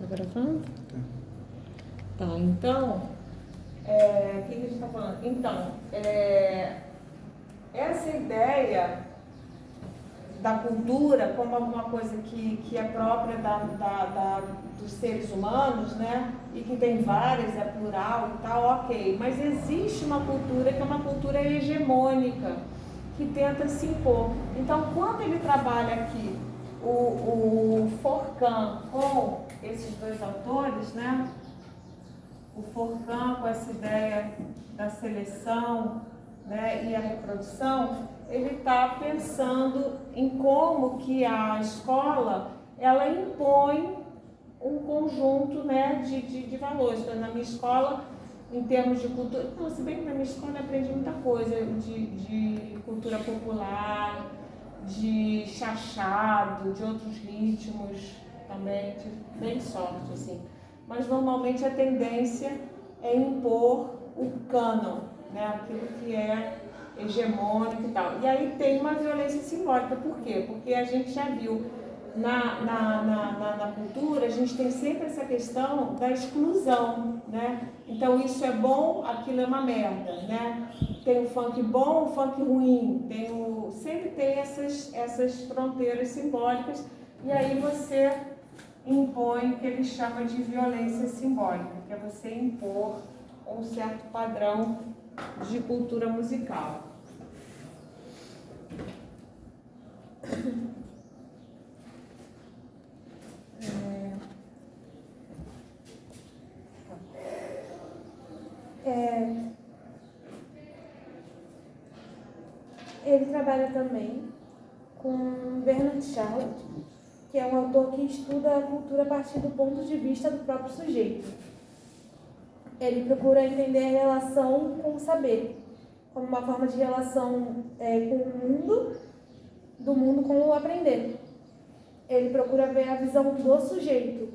Tá gravando? Tá, então, o que a gente está falando? Então, essa ideia da cultura como alguma coisa que é própria dos seres humanos, né? E que tem várias, é plural e tal, ok. Mas existe uma cultura que é uma cultura hegemônica, que tenta se impor. Então, quando ele trabalha aqui, o Forcan com esses dois autores, né? O Forcan com essa ideia da seleção, né, e a reprodução, ele está pensando em como que a escola ela impõe um conjunto, né, de valores. Então, na minha escola, em termos de cultura, não, se bem que na minha escola eu aprendi muita coisa de cultura popular, de chachado, de outros ritmos também, tive bem sorte, assim. Mas normalmente a tendência é impor o cânon, né? Aquilo que é hegemônico e tal. E aí tem uma violência simbólica. Por quê? Porque a gente já viu na cultura, a gente tem sempre essa questão da exclusão, né? Então isso é bom, aquilo é uma merda, né? Tem o funk bom, o funk ruim, sempre tem essas fronteiras simbólicas, e aí você impõe o que ele chama de violência simbólica, que é você impor um certo padrão de cultura musical. Ele trabalha também com Bernard Shaw, que é um autor que estuda a cultura a partir do ponto de vista do próprio sujeito. Ele procura entender a relação com o saber, como uma forma de relação com o mundo, do mundo com o aprender. Ele procura ver a visão do sujeito,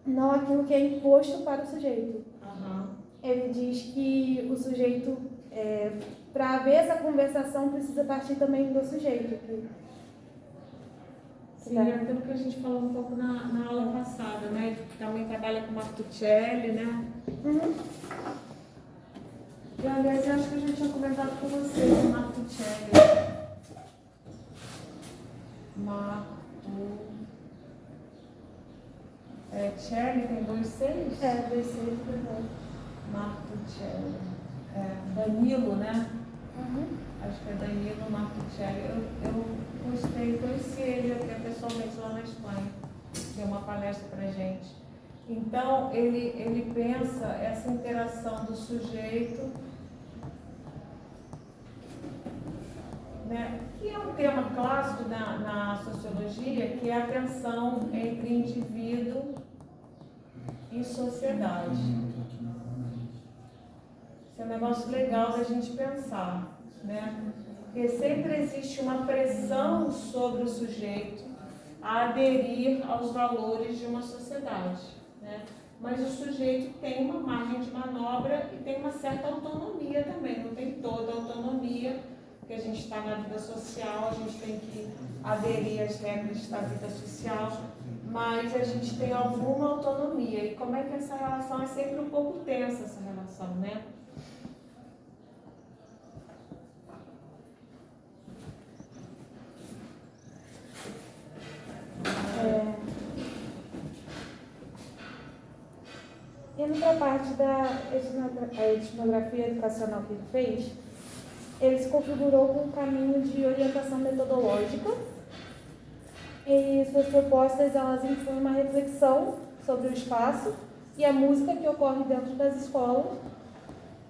não aquilo que é imposto para o sujeito. Uhum. Ele diz que o sujeito, para haver essa conversação, precisa partir também do sujeito. Sim, é aquilo que a gente falou um pouco na aula passada, né? Que também trabalha com Martuchelli, né? Uhum. E, aliás, eu acho que eu já tinha comentado com você o Martuchelli. Martuchelli tem 2 Cs? 2 Cs, verdade. Martuchelli. Danilo, né? Uhum. Acho que é Danilo Martuchelli. Eu gostei, conheci ele até pessoalmente lá na Espanha. Deu uma palestra pra gente. Então, ele pensa essa interação do sujeito, né, que é um tema clássico na sociologia, que é a tensão entre indivíduo e sociedade. Isso é um negócio legal da gente pensar, né? Porque sempre existe uma pressão sobre o sujeito a aderir aos valores de uma sociedade, né? Mas o sujeito tem uma margem de manobra e tem uma certa autonomia também, não tem toda a autonomia, porque a gente está na vida social, a gente tem que aderir às regras da vida social, mas a gente tem alguma autonomia. E como é que essa relação é sempre um pouco tensa, essa relação, né? Indo para a parte da etnografia educacional que ele fez, ele se configurou com um caminho de orientação metodológica e suas propostas elas incluem uma reflexão sobre o espaço e a música que ocorre dentro das escolas,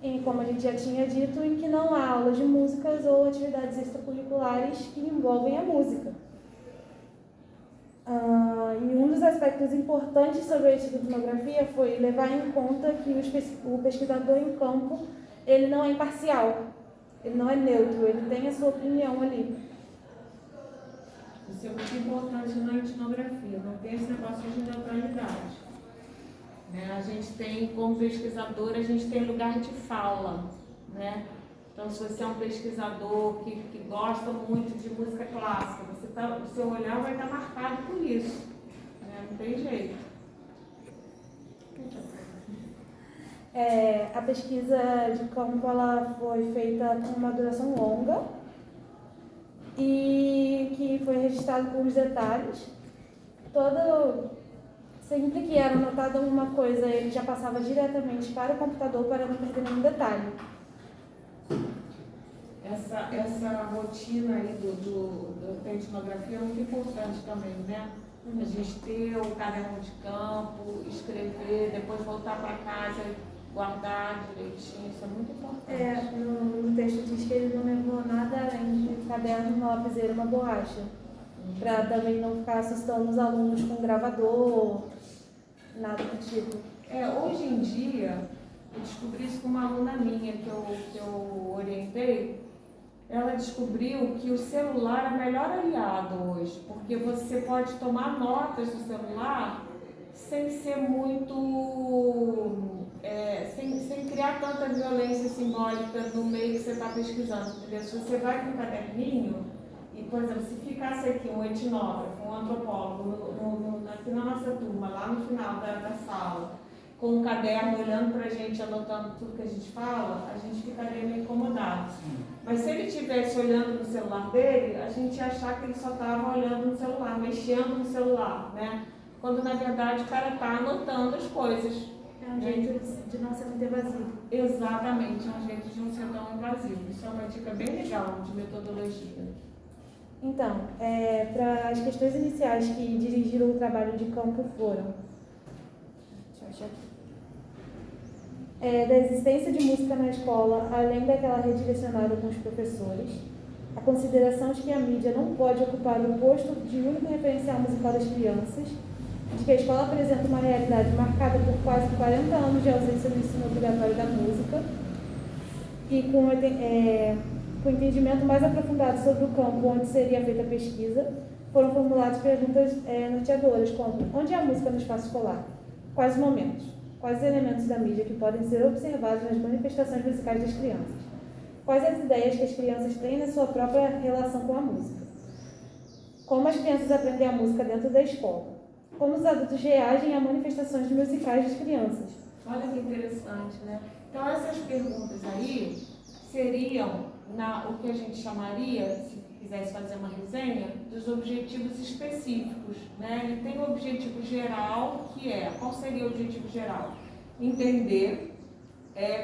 e como a gente já tinha dito, em que não há aulas de músicas ou atividades extracurriculares que envolvem a música. E um dos aspectos importantes sobre a etnografia foi levar em conta que o pesquisador em campo ele não é imparcial, ele não é neutro, ele tem a sua opinião ali. Isso é muito importante na etnografia, não tem esse negócio de neutralidade, né? A gente tem, como pesquisador, a gente tem lugar de fala, né? Então, se você é um pesquisador que gosta muito de música clássica, o seu olhar vai estar marcado por isso, né? Não tem jeito. A pesquisa de campo ela foi feita com uma duração longa e que foi registrado com os detalhes. Sempre que era anotada uma coisa, ele já passava diretamente para o computador para não perder nenhum detalhe. Essa rotina aí da etnografia é muito importante também, né? A gente ter o caderno de campo, escrever, depois voltar para casa, guardar direitinho, isso é muito importante. No texto diz que ele não levou nada além de um caderno, uma lapiseira e uma borracha. Para também não ficar assustando os alunos com gravador, nada do tipo. Hoje em dia, eu descobri isso com uma aluna minha que eu orientei. Ela descobriu que o celular é o melhor aliado hoje, porque você pode tomar notas no celular sem ser muito... sem criar tanta violência simbólica no meio que você está pesquisando, entendeu? Se você vai com um caderninho, e, por exemplo, se ficasse aqui um etnógrafo, um antropólogo, aqui na nossa turma, lá no final da sala, com um caderno olhando para a gente, anotando tudo que a gente fala, a gente ficaria meio incomodado. Mas se ele estivesse olhando no celular dele, a gente ia achar que ele só estava olhando no celular, mexendo no celular, né? Quando na verdade o cara está anotando as coisas. É um jeito de não ser muito evasivo. Exatamente, é um jeito de não ser tão invasivo. Isso é uma dica bem legal de metodologia. Então, para as questões iniciais que dirigiram o trabalho de campo foram: deixa eu achar aqui. Da existência de música na escola, além daquela redirecionada com os professores, a consideração de que a mídia não pode ocupar o posto de único referencial musical das crianças, de que a escola apresenta uma realidade marcada por quase 40 anos de ausência do ensino obrigatório da música, e com o entendimento mais aprofundado sobre o campo onde seria feita a pesquisa, foram formuladas perguntas norteadoras, como: onde é a música no espaço escolar? Quais os momentos? Quais os elementos da mídia que podem ser observados nas manifestações musicais das crianças? Quais as ideias que as crianças têm na sua própria relação com a música? Como as crianças aprendem a música dentro da escola? Como os adultos reagem a manifestações musicais das crianças? Olha que interessante, né? Então essas perguntas aí seriam o que a gente chamaria, se quisesse fazer uma resenha, dos objetivos específicos, né? Ele tem o objetivo geral, que qual seria o objetivo geral? Entender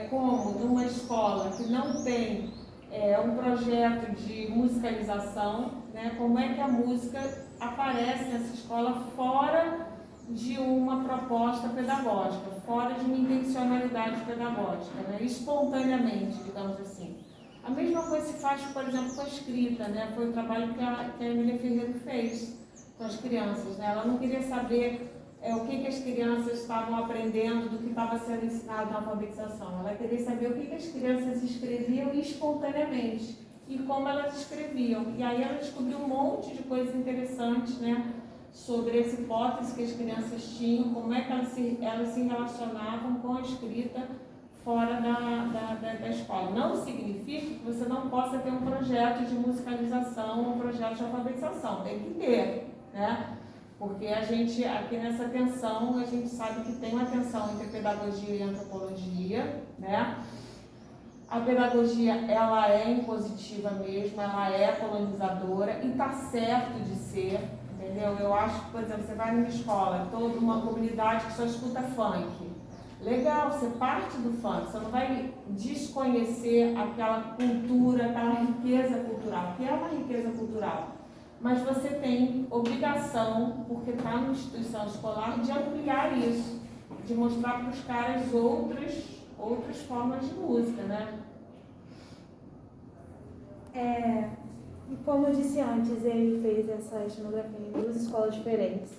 como numa escola que não tem um projeto de musicalização, né? Como é que a música aparece nessa escola fora de uma proposta pedagógica, fora de uma intencionalidade pedagógica, né? Espontaneamente, digamos assim. A mesma coisa se faz, por exemplo, com a escrita, né? Foi o trabalho que a Emília Ferreira fez com as crianças, né? Ela não queria saber o que as crianças estavam aprendendo do que estava sendo ensinado na alfabetização. Ela queria saber o que as crianças escreviam espontaneamente e como elas escreviam. E aí ela descobriu um monte de coisas interessantes, né? Sobre essa hipótese que as crianças tinham, como é que elas se relacionavam com a escrita fora da escola. Não significa que você não possa ter um projeto de musicalização, um projeto de alfabetização. Tem que ter, né? Porque a gente, aqui nessa tensão, a gente sabe que tem uma tensão entre pedagogia e antropologia, né? A pedagogia, ela é impositiva mesmo, ela é colonizadora e está certo de ser, entendeu? Eu acho que, por exemplo, você vai numa escola, toda uma comunidade que só escuta funk. Legal, você parte do funk, você não vai desconhecer aquela cultura, aquela riqueza cultural, que é uma riqueza cultural. Mas você tem obrigação, porque está numa instituição escolar, de ampliar isso, de mostrar para os caras outras formas de música, né? E como eu disse antes, ele fez essa etnografia em 2 escolas diferentes.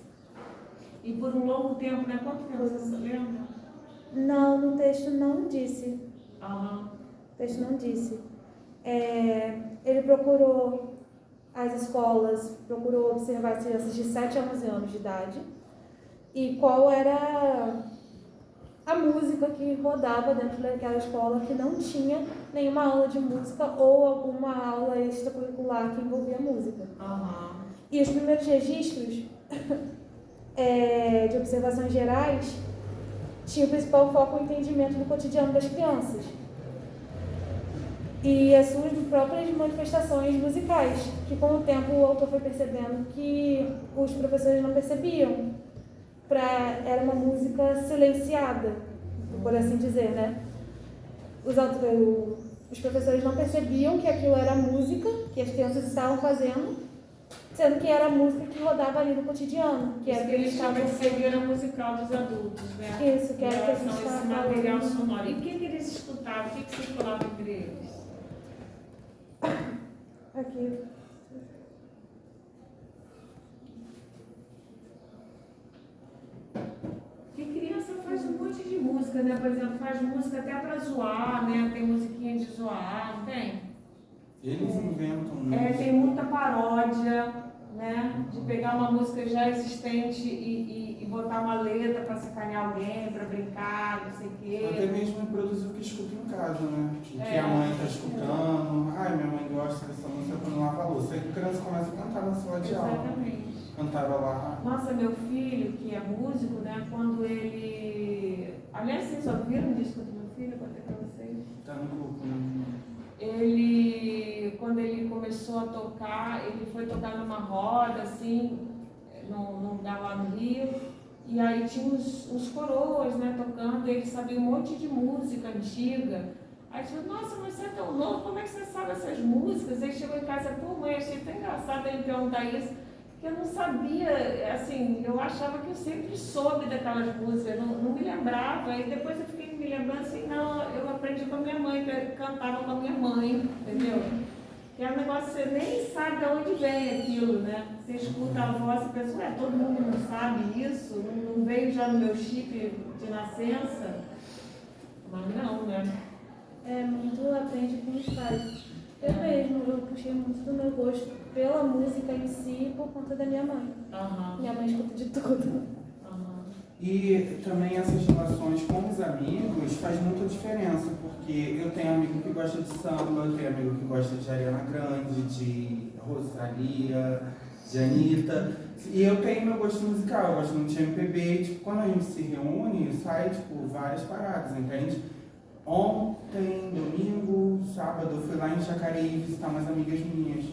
E por um longo tempo, né? Quanto tempo você lembra? Não, no texto não disse. Aham. O texto não disse. Ele procurou as escolas, procurou observar as crianças de 7 a 11 anos de idade e qual era a música que rodava dentro daquela escola que não tinha nenhuma aula de música ou alguma aula extracurricular que envolvia música. Aham. E os primeiros registros de observações gerais tinha o principal foco o entendimento do cotidiano das crianças e as suas próprias manifestações musicais, que com o tempo o autor foi percebendo que os professores não percebiam. Era uma música silenciada, por assim dizer, né? Os professores não percebiam que aquilo era música, que as crianças estavam fazendo, sendo que era a música que rodava ali no cotidiano. Que era que eles chamam de cegueira musical dos adultos, né? Isso, que era que a gente esse estava material falando. sonoro. E o que eles escutavam? O que circulava entre eles? Aqui. Porque criança faz um monte de música, né? Por exemplo, faz música até pra zoar, né? Tem musiquinha de zoar, não tem? Eles inventam muito. Tem muita paródia, né? De pegar uma música já existente e botar uma letra para sacanear alguém, para brincar, não sei o quê. Até mesmo reproduzir o que escuta em casa, né? O que a mãe está escutando. Ai, minha mãe gosta dessa música quando lava a louça. Aí a criança começa a cantar na sala de aula. Exatamente. Cantava lá. Nossa, meu filho, que é músico, né? Quando ele... Aliás, vocês ouviram o disco do meu filho? Vou ter para vocês. Tá no grupo, né? Quando ele começou a tocar, ele foi tocar numa roda, assim, num lugar lá no Rio, e aí tinha uns coroas, né, tocando, e ele sabia um monte de música antiga. Aí ele falou, nossa, mas você é tão novo, como é que você sabe essas músicas? Aí chegou em casa, pô, mãe, achei tão engraçado ele perguntar isso, que eu não sabia, assim, eu achava que eu sempre soube daquelas músicas, não me lembrava, e depois eu fiquei me lembrando assim, não, eu aprendi com a minha mãe, que eu cantava com a minha mãe, entendeu? Que é um negócio, você nem sabe de onde vem aquilo, né? Você escuta a voz e pensa, ué, todo mundo não sabe isso? Não veio já no meu chip de nascença? Mas não, né? Muito aprende com os pais. Eu mesmo, eu puxei muito do meu gosto pela música em si por conta da minha mãe. Minha mãe escuta de tudo. E também essas relações com os amigos faz muita diferença, porque eu tenho amigo que gosta de samba, eu tenho amigo que gosta de Ariana Grande, de Rosalia, de Anitta, e eu tenho meu gosto musical, eu gosto muito de MPB, e, tipo, quando a gente se reúne, sai, tipo, várias paradas, entende? Ontem, domingo, sábado, eu fui lá em Jacareí visitar umas amigas minhas.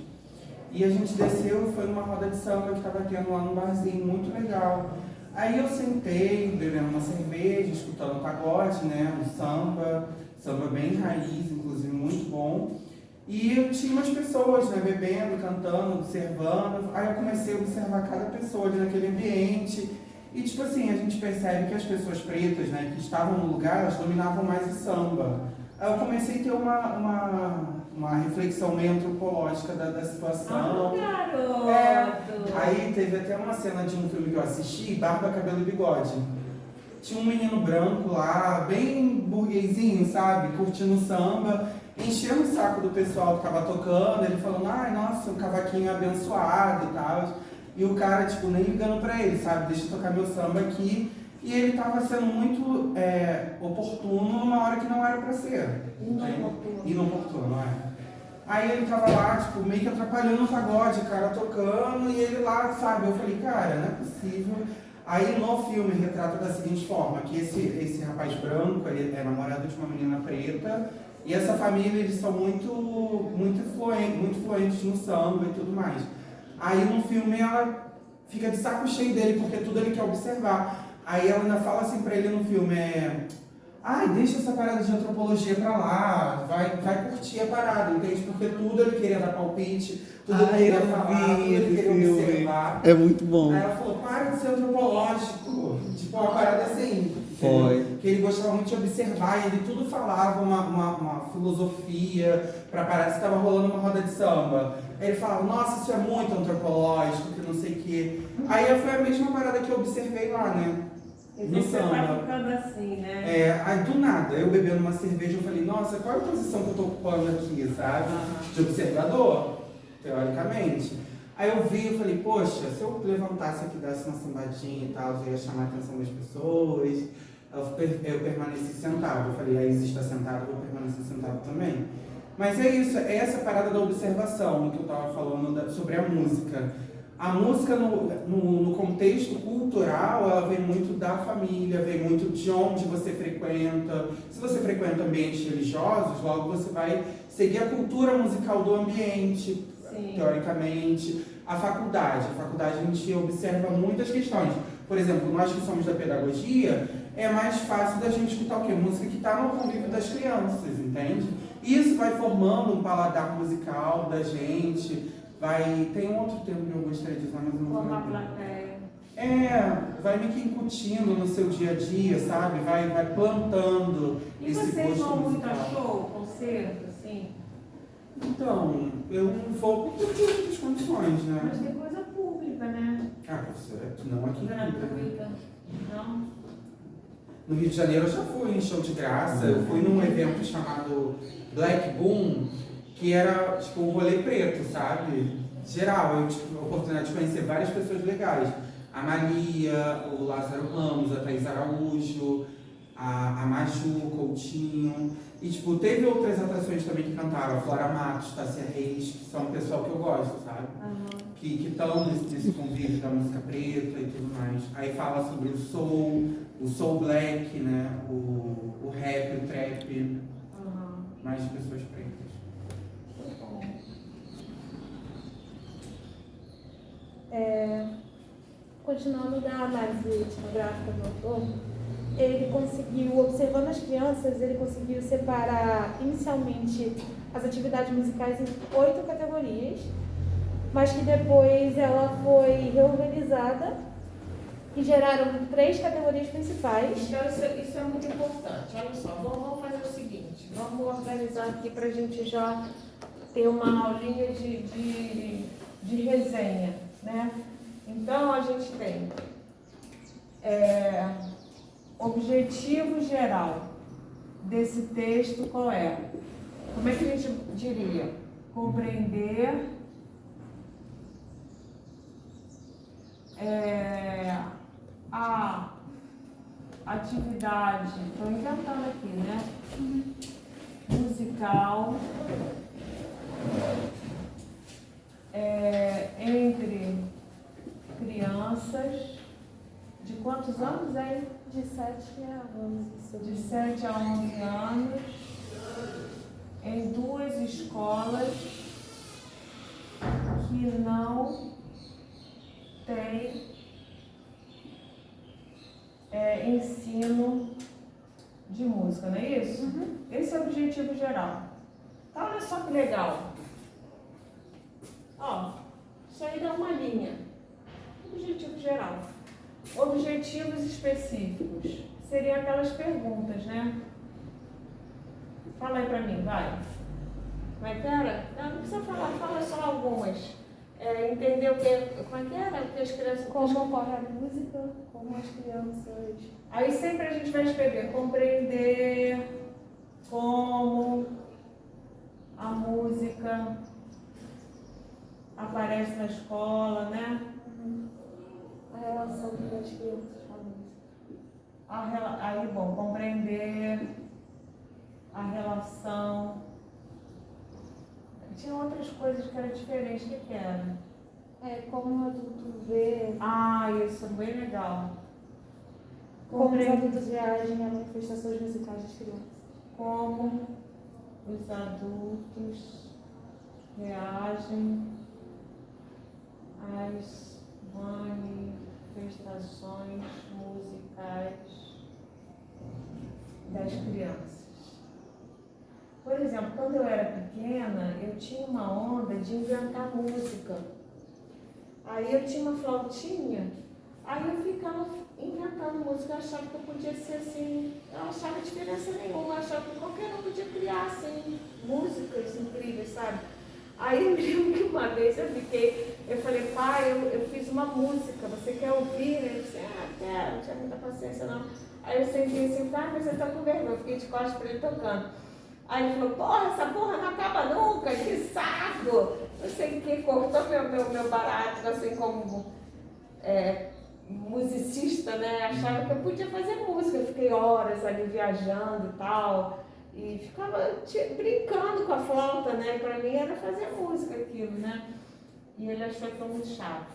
E a gente desceu e foi numa roda de samba que estava tendo lá num barzinho, muito legal. Aí eu sentei, bebendo uma cerveja, escutando pagode, né, um samba bem raiz, inclusive muito bom. E eu tinha umas pessoas, né, bebendo, cantando, observando. Aí eu comecei a observar cada pessoa ali naquele ambiente. E tipo assim, a gente percebe que as pessoas pretas, né, que estavam no lugar, elas dominavam mais o samba. Aí eu comecei a ter uma reflexão meio antropológica da situação. Garoto! Aí teve até uma cena de um filme que eu assisti, Barba, Cabelo e Bigode. Tinha um menino branco lá, bem burguesinho, sabe, curtindo samba, enchendo o saco do pessoal que tava tocando, ele falando, ai, nossa, um cavaquinho abençoado e tal. E o cara, tipo, nem ligando pra ele, sabe, deixa eu tocar meu samba aqui. E ele tava sendo muito oportuno numa hora que não era pra ser. Inoportuno, não é? Aí ele tava lá, tipo, meio que atrapalhando o pagode, o cara tocando, e ele lá, sabe, eu falei, cara, não é possível. Aí no filme retrata da seguinte forma, que esse rapaz branco, ele é namorado de uma menina preta, e essa família, eles são muito influentes no samba e tudo mais. Aí no filme ela fica de saco cheio dele, porque tudo ele quer observar. Aí ela ainda fala assim pra ele no filme, ai, deixa essa parada de antropologia pra lá, vai curtir a parada, entende? Porque tudo ele queria dar palpite, tudo ele queria falar, tudo ele queria observar. É muito bom. Aí ela falou, para de ser antropológico, tipo uma parada assim. Foi. Que ele gostava muito de observar, e ele tudo falava uma filosofia pra parada, se tava rolando uma roda de samba. Aí ele falava, nossa, isso é muito antropológico, que não sei o quê. Aí foi a mesma parada que eu observei lá, né? No Você vai samba. ficando assim, né? Aí do nada, eu bebendo uma cerveja, eu falei, nossa, qual é a posição que eu tô ocupando aqui, sabe? De observador, teoricamente. Aí eu vi e falei, poxa, se eu levantasse aqui, desse uma sambadinha e tal, eu ia chamar a atenção das pessoas. Eu permaneci sentado. Eu falei, a Isis está sentada, eu vou permanecer sentado também. Mas é isso, é essa parada da observação que eu tava falando sobre a música. A música no contexto cultural, ela vem muito da família, vem muito de onde você frequenta. Se você frequenta ambientes religiosos, logo você vai seguir a cultura musical do ambiente, Sim. teoricamente. A faculdade a gente observa muitas questões. Por exemplo, nós que somos da pedagogia, é mais fácil da gente escutar o quê? Música que está no convívio das crianças, entende? Isso vai formando um paladar musical da gente. Tem um outro termo que eu gostaria de usar, mas eu não vou Como a lembrar. plateia. Vai meio que incutindo no seu dia a dia, sabe? Vai plantando E esse vocês gosto vão muito a musical. show, concerto, assim? Então, eu vou por outras condições, Mas né? tem coisa pública, né? Professora, não aqui em Rio, né? Gratuita. Não? No Rio de Janeiro eu já fui em show de graça, eu fui num evento chamado Black Boom, que era tipo um rolê preto, sabe? Geral, eu tive a oportunidade de conhecer várias pessoas legais. A Maria, o Lázaro Ramos, a Thaís Araújo, a Maju, o Coutinho. E tipo, teve outras atrações também que cantaram, a Flora Matos, Tássia Reis, que são o pessoal que eu gosto, sabe? Que estão nesse convívio da música preta e tudo mais. Aí fala sobre o soul black, né? O rap, o trap, mais de pessoas pretas. Continuando da análise etnográfica do autor, ele conseguiu, observando as crianças, ele conseguiu separar inicialmente as atividades musicais em 8 categorias, mas que depois ela foi reorganizada e geraram 3 categorias principais. Então, isso é muito importante. Olha só, vamos fazer o seguinte, vamos organizar aqui para a gente já ter uma aulinha de resenha, né? Então, a gente tem objetivo geral desse texto, qual é? Como é que a gente diria? Compreender a atividade, estou inventando aqui, né? Musical entre crianças de quantos anos, hein? De 7 a 11. De 7 a 11 anos, em 2 escolas que não têm ensino de música, não é isso? Esse é o objetivo geral. Então, olha só que legal. Ó, isso aí dá uma linha. Objetivo geral. Objetivos específicos. Seriam aquelas perguntas, né? Fala aí pra mim, vai. Como é que era? Não precisa falar, fala só algumas. Entender o que. Como é que era? O que as crianças. Como ocorre a música, como as crianças. Aí sempre a gente vai escrever compreender como a música aparece na escola, né? A relação das crianças com a música. Aí, bom, compreender a relação. Tinha outras coisas que eram diferentes. O que era? Como o adulto vê, Isso, bem legal. como os adultos reagem a manifestações musicais das crianças. Como os adultos reagem às manifestações musicais das crianças. Por exemplo, quando eu era pequena, eu tinha uma onda de inventar música. Aí eu tinha uma flautinha, aí eu ficava inventando música, eu achava que eu podia ser assim, eu não achava diferença nenhuma, eu achava que qualquer um podia criar assim, músicas incríveis, sabe? Aí eu lembro que uma vez eu falei, pai, eu fiz uma música, você quer ouvir? Ele disse, quero, não tinha muita paciência não. Aí eu senti assim, mas você tá com vergonha, eu fiquei de costas pra ele tocando. Aí ele falou, porra, essa porra não acaba nunca, que saco! Não sei o que, cortou meu barato, assim como musicista, né? Achava que eu podia fazer música. Eu fiquei horas ali viajando e tal, e ficava brincando com a flauta, né? Pra mim era fazer música aquilo, né? E ele achou que foi muito chato.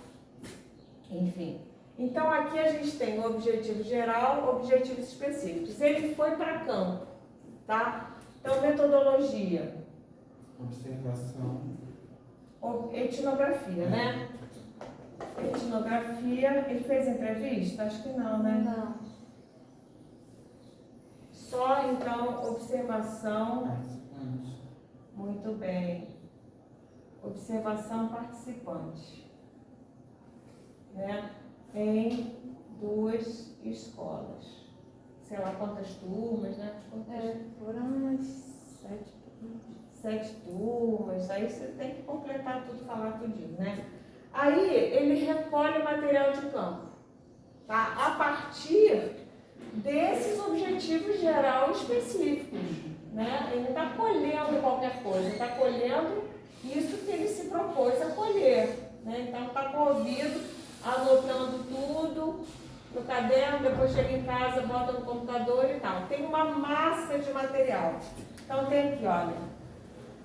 Enfim. Então, aqui a gente tem o objetivo geral, objetivos específicos. Ele foi para campo, tá? Então, metodologia. Observação. Etnografia, né? Etnografia. Ele fez entrevista? Acho que não, né? Não. Só, então, observação. Participante. Muito bem. Observação participante. Né? Em 2 escolas. Sei lá quantas turmas, né? Foram umas 7 turmas. 7 turmas. Aí você tem que completar tudo, falar tudinho, né? Aí ele recolhe o material de campo, tá? A partir desses objetivos gerais específicos, né? Ele não está colhendo qualquer coisa, ele está colhendo isso que ele se propôs a colher, né? Então está com o ouvido, anotando tudo no caderno, depois chega em casa, bota no computador e tal. Tem uma massa de material. Então tem aqui, olha,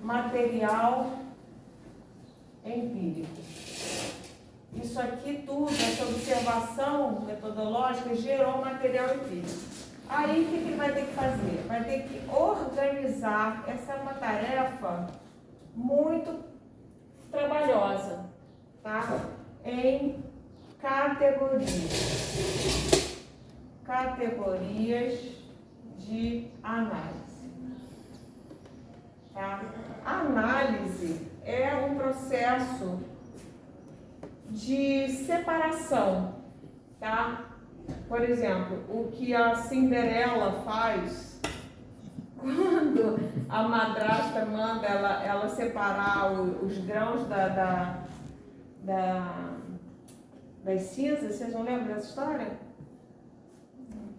material empírico. Isso aqui tudo, essa observação metodológica gerou material empírico. Aí o que ele vai ter que fazer? Vai ter que organizar. Essa é uma tarefa muito trabalhosa, tá? Em categorias. Categorias de análise. Tá? A análise é um processo de separação, tá? Por exemplo, o que a Cinderela faz quando a madrasta manda ela separar os grãos das cinzas. Vocês não lembram dessa história?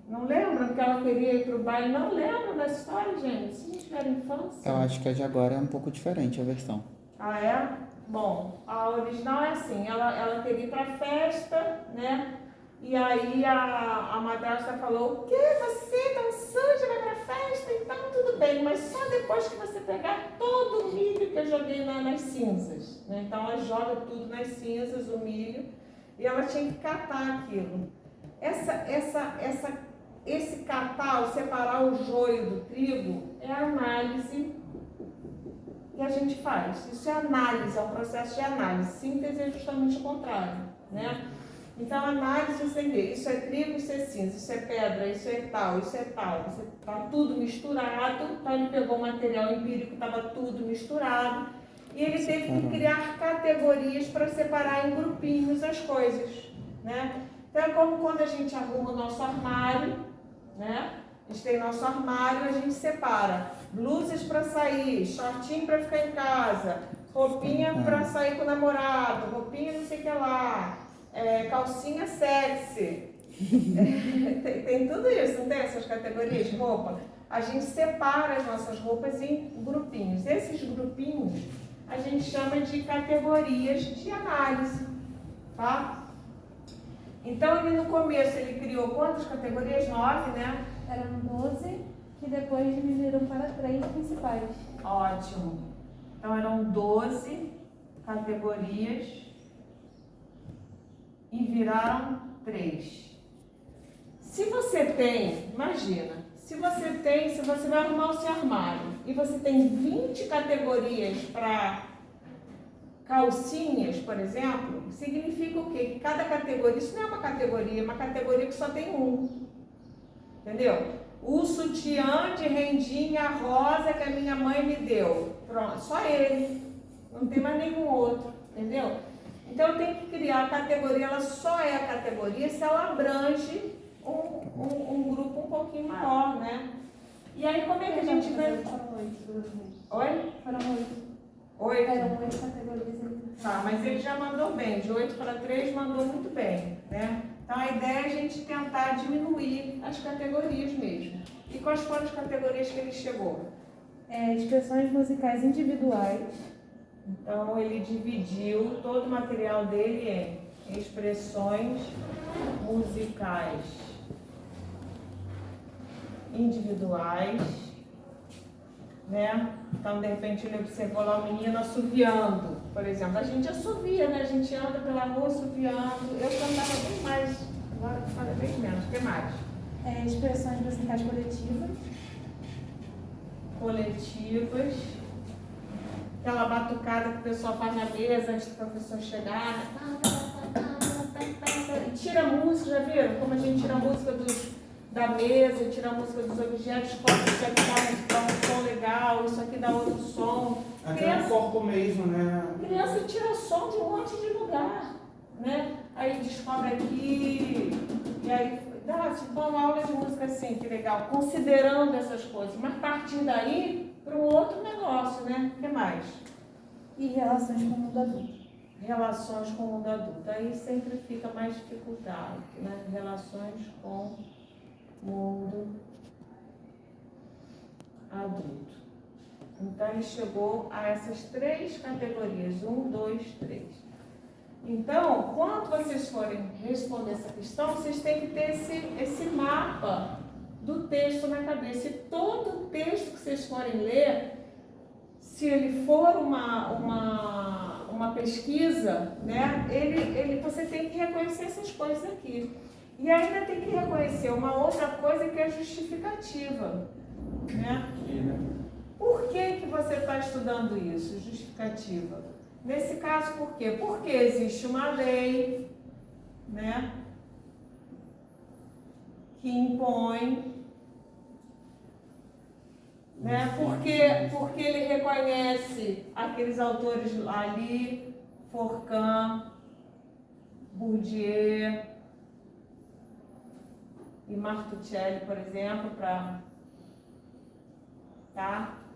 Não lembram que ela queria ir para o baile? Não lembram dessa história, gente? Se não tiver infância. Eu acho que a de agora é um pouco diferente a versão. Ah, é? Bom, a original é assim, ela queria ir para a festa, né? E aí a madrasta falou, o quê? Você tão suja, vai para a festa? Então tudo bem, mas só depois que você pegar todo o milho que eu joguei nas cinzas, né? Então ela joga tudo nas cinzas, o milho, e ela tinha que catar aquilo. Esse catar, o separar o joio do trigo, é a análise que a gente faz. Isso é análise, é um processo de análise. Síntese é justamente o contrário, né? Então, análise, você vê, isso é trigo, isso é cinza, isso é pedra, isso é tal, isso é tal. Está tudo misturado, então ele pegou o material empírico, estava tudo misturado, e ele teve que criar categorias para separar em grupinhos as coisas, né? Então, é como quando a gente arruma o nosso armário, né? A gente tem nosso armário, a gente separa blusas para sair, shortinho para ficar em casa, roupinha para sair com o namorado, roupinha não sei o que lá, calcinha sexy. Tem tudo isso, não tem essas categorias de roupa? A gente separa as nossas roupas em grupinhos. Esses grupinhos a gente chama de categorias de análise, tá? Então, ele no começo, ele criou quantas categorias? 9, né? Eram 12, que depois dividiram para 3 principais. Ótimo. Então, eram 12 categorias e viraram 3. Se você tem, imagina, se você vai arrumar o seu armário e você tem 20 categorias para calcinhas, por exemplo, significa o quê? Que cada categoria, isso não é uma categoria, é uma categoria que só tem um. Entendeu? O sutiã de rendinha rosa que a minha mãe me deu. Pronto, só ele. Não tem mais nenhum outro. Entendeu? Então eu tenho que criar a categoria, ela só é a categoria se ela abrange um grupo um pouquinho maior, né? E aí como é que a gente vai... Foram 8. Oi? Foram 8. 8? Eram 8 categorias. Tá, mas ele já mandou bem, de 8 para 3 mandou muito bem, né? Então a ideia é a gente tentar diminuir as categorias mesmo. E quais foram as categorias que ele chegou? Expressões musicais individuais. Então ele dividiu todo o material dele em expressões musicais individuais, né? Então de repente ele observou lá o menino assoviando. por exemplo, a gente assovia, né? A gente anda pela rua assoviando. Eu cantava bem mais, agora eu falo bem menos. O que mais? Expressões musicais coletivas. Coletivas. Aquela batucada que o pessoal faz na mesa antes do professor chegar, né? E tira a música, já viram? Como a gente tira a música da mesa, tira a música dos objetos, coloca isso aqui dá um som legal, isso aqui dá outro som. Aquele corpo mesmo, né? Criança tira som de um monte de lugar, né? Aí descobre aqui, e aí dá tipo uma aula de música assim, que legal, considerando essas coisas, mas partindo daí para um outro negócio, né? O que mais? E relações com o mundo adulto. Relações com o mundo adulto. Aí sempre fica mais dificuldade, né? Relações com o mundo adulto. Então, ele chegou a essas 3 categorias, 1, 2, 3. Então, quando vocês forem responder essa questão, vocês têm que ter esse mapa do texto na cabeça. E todo texto que vocês forem ler, se ele for uma pesquisa, né, você tem que reconhecer essas coisas aqui. E ainda tem que reconhecer uma outra coisa que é justificativa, né? Por que você está estudando isso? Justificativa. Nesse caso, por quê? Porque existe uma lei, né, que impõe, né, porque ele reconhece aqueles autores ali, Forcan, Bourdieu e Martuchelli, por exemplo, tá?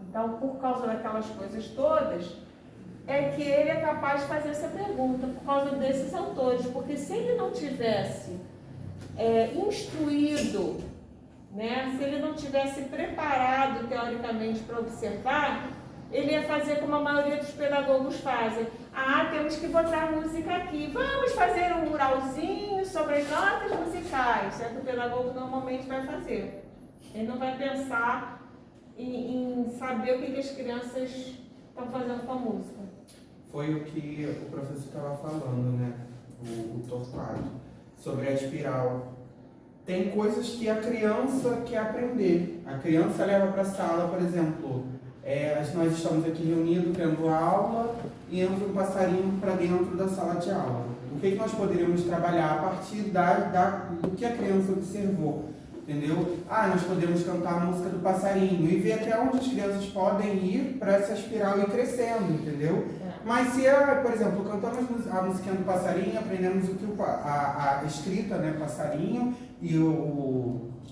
Então, por causa daquelas coisas todas, é que ele é capaz de fazer essa pergunta, por causa desses autores, porque se ele não tivesse instruído, né, se ele não tivesse preparado teoricamente para observar, ele ia fazer como a maioria dos pedagogos fazem. Temos que botar música aqui, vamos fazer um muralzinho sobre as notas musicais. É o que o pedagogo normalmente vai fazer. Ele não vai pensar em saber o que as crianças estão fazendo com a música. Foi o que o professor estava falando, né? O Torquato, sobre a espiral. Tem coisas que a criança quer aprender. A criança leva para a sala, por exemplo, nós estamos aqui reunidos tendo aula e entra um passarinho para dentro da sala de aula. O que nós poderíamos trabalhar a partir do que a criança observou? Entendeu? Nós podemos cantar a música do passarinho e ver até onde as crianças podem ir para essa espiral ir crescendo, entendeu? Mas se, por exemplo, cantamos a musiquinha do passarinho, aprendemos o que a escrita, né, passarinho, e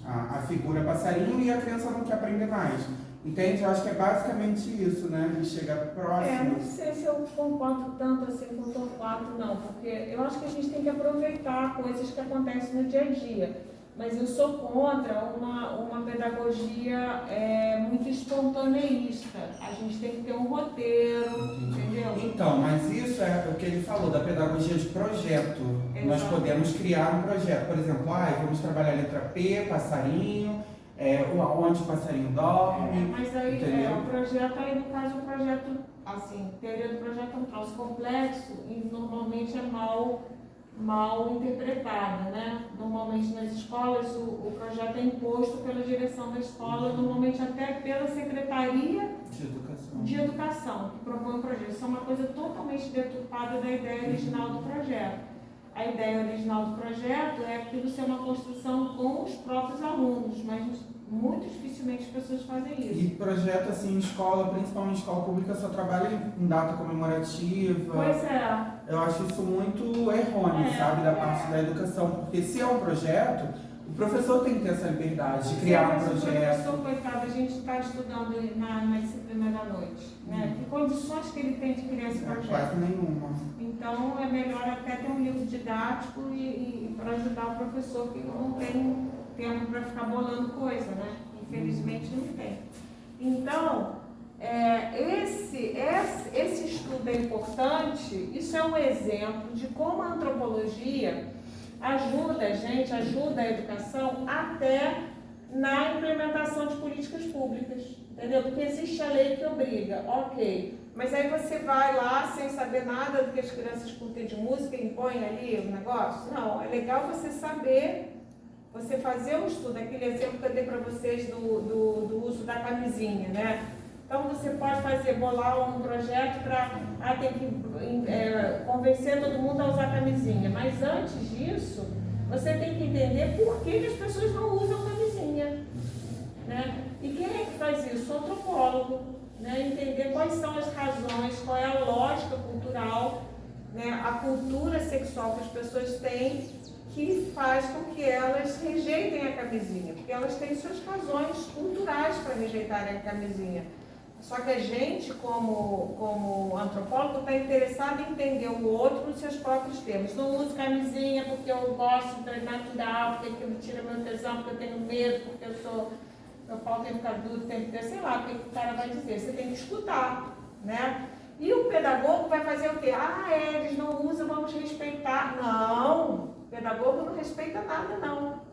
a figura passarinho, e a criança não quer aprender mais. Entende? Eu acho que é basicamente isso, né? De chegar próximo. Não sei se eu concordo tanto assim com o Torquato, não, porque eu acho que a gente tem que aproveitar coisas que acontecem no dia a dia. Mas eu sou contra uma pedagogia muito espontaneísta. A gente tem que ter um roteiro, entendeu? Então, mas isso é o que ele falou, da pedagogia de projeto. Exato. Nós podemos criar um projeto. Por exemplo, vamos trabalhar a letra P, passarinho, onde o passarinho dorme. Mas aí, o projeto, aí no caso, o projeto, assim, teoria do projeto é um troço complexo e normalmente é mal interpretada, né? Normalmente nas escolas o projeto é imposto pela direção da escola, normalmente até pela Secretaria de Educação, que propõe o projeto. Isso é uma coisa totalmente deturpada da ideia original do projeto. A ideia original do projeto é aquilo ser uma construção com os próprios alunos, mas muito dificilmente as pessoas fazem isso. E projeto assim em escola, principalmente em escola pública, só trabalha em data comemorativa. Pois é. Eu acho isso muito errôneo, sabe, da parte da educação, porque se é um projeto, o professor tem que ter essa liberdade de criar um projeto. O professor, coitado, a gente está estudando na disciplina da noite, né? Que condições que ele tem de criar esse projeto? Quase nenhuma. Então é melhor até ter um livro didático e para ajudar o professor que não tem tempo para ficar bolando coisa, né? Infelizmente não tem. Então, esse estudo é importante. Isso é um exemplo de como a antropologia ajuda a gente, ajuda a educação até na implementação de políticas públicas, entendeu? Porque existe a lei que obriga, ok, Mas aí você vai lá sem saber nada do que as crianças escutam de música e impõe ali o negócio. Não, é legal você saber, você fazer um estudo, aquele exemplo que eu dei para vocês do uso da camisinha, né? Então você pode bolar um projeto para tem que convencer todo mundo a usar camisinha. Mas antes disso, você tem que entender por que as pessoas não usam camisinha, né? E quem é que faz isso? O antropólogo, né? Entender quais são as razões, qual é a lógica cultural, né? A cultura sexual que as pessoas têm que faz com que elas rejeitem a camisinha, porque elas têm suas razões culturais para rejeitarem a camisinha. Só que a gente, como antropólogo, está interessado em entender o outro nos seus próprios termos. Não uso camisinha porque eu gosto, é natural, porque aquilo tira meu tesão, porque eu tenho medo, porque meu pau tem que ficar duro, tem que ter, sei lá, o que o cara vai dizer. Você tem que escutar, né? E o pedagogo vai fazer o quê? Eles não usam, vamos respeitar. Não, o pedagogo não respeita nada, não.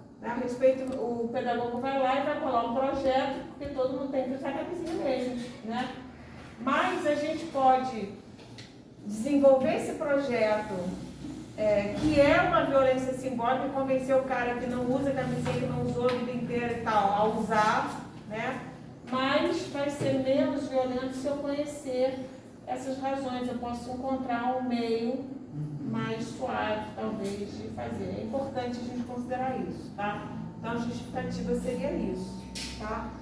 O pedagogo vai lá e vai colar um projeto, porque todo mundo tem que usar camisinha mesmo, né? Mas a gente pode desenvolver esse projeto, que é uma violência simbólica, e convencer o cara que não usa camisinha, que não usou a vida inteira e tal, a usar, né? Mas vai ser menos violento se eu conhecer essas razões. Eu posso encontrar um meio mais suave, talvez, de fazer. É importante a gente considerar isso, tá? Então, a justificativa seria isso, tá?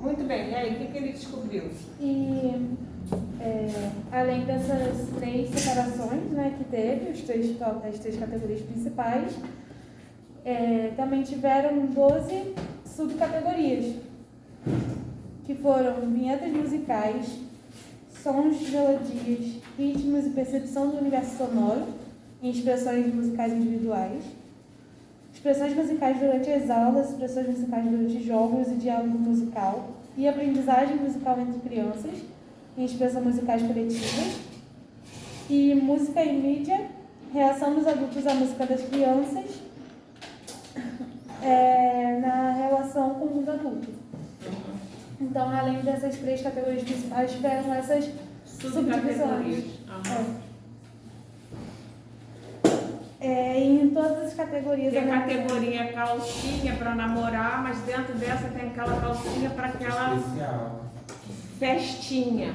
Muito bem, e aí, o que ele descobriu? E, além dessas 3 separações, né, que teve, as 3 categorias principais, também tiveram 12 subcategorias, que foram vinhetas musicais, sons, melodias, ritmos e percepção do universo sonoro em expressões musicais individuais, expressões musicais durante as aulas, expressões musicais durante jogos e diálogo musical e aprendizagem musical entre crianças em expressões musicais coletivas, e música e mídia, reação dos adultos à música das crianças na relação com os adultos. Então, além dessas 3 categorias principais, tiveram essas subdivisões. Em todas as categorias. Tem a categoria calcinha para namorar, mas dentro dessa tem aquela calcinha para aquela festinha,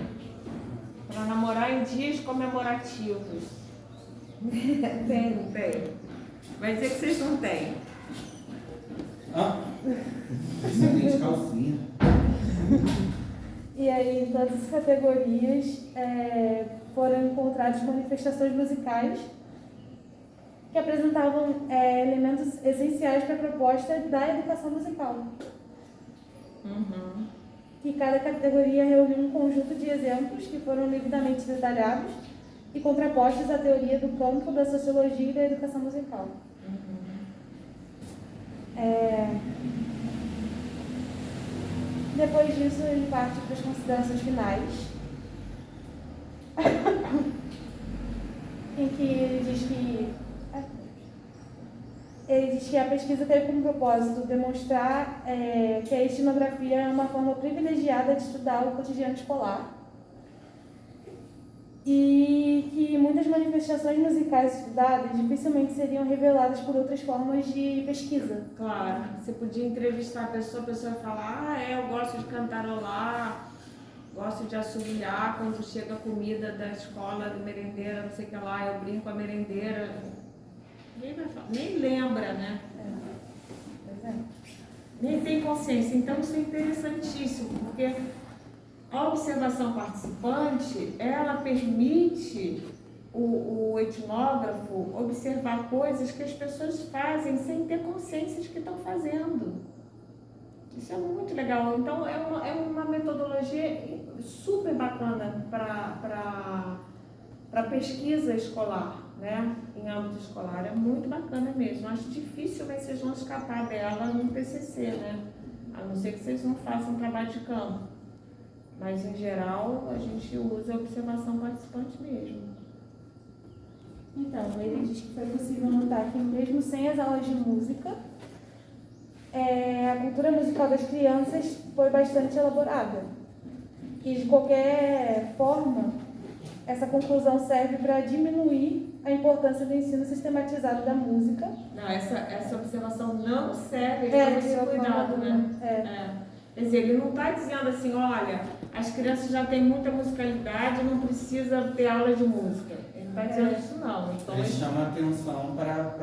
para namorar em dias comemorativos. Tem. Vai dizer que vocês não têm. Excelente calcinha. E aí, em todas as categorias, foram encontradas manifestações musicais que apresentavam elementos essenciais para a proposta da educação musical. E cada categoria reuniu um conjunto de exemplos que foram devidamente detalhados e contrapostos à teoria do campo da sociologia e da educação musical. Depois disso, ele parte para as considerações finais, em que ele diz que a pesquisa teve como propósito demonstrar que a etnografia é uma forma privilegiada de estudar o cotidiano escolar e que muitas manifestações musicais estudadas dificilmente seriam reveladas por outras formas de pesquisa. Claro, você podia entrevistar a pessoa ia falar, eu gosto de cantarolar, gosto de assobiar quando chega a comida da escola, da merendeira, não sei o que lá, eu brinco com a merendeira. Nem lembra, né? Nem tem consciência. Então isso é interessantíssimo, porque a observação participante, ela permite o etnógrafo observar coisas que as pessoas fazem sem ter consciência de que estão fazendo. Isso é muito legal. Então é uma metodologia super bacana para pesquisa escolar, né? Em âmbito escolar. É muito bacana mesmo. Acho difícil, mas vocês vão escapar dela no TCC, né? A não ser que vocês não façam trabalho de campo. Mas, em geral, a gente usa a observação participante mesmo. Então, ele diz que foi possível notar que, mesmo sem as aulas de música, a cultura musical das crianças foi bastante elaborada. E de qualquer forma, essa conclusão serve para diminuir a importância do ensino sistematizado da música. Não, essa observação não serve, É, tem de esse cuidado, né? Quer dizer, ele não está dizendo assim, olha, as crianças já têm muita musicalidade, não precisa ter aula de música. Ele não está dizendo isso não. Então, Ele chama atenção para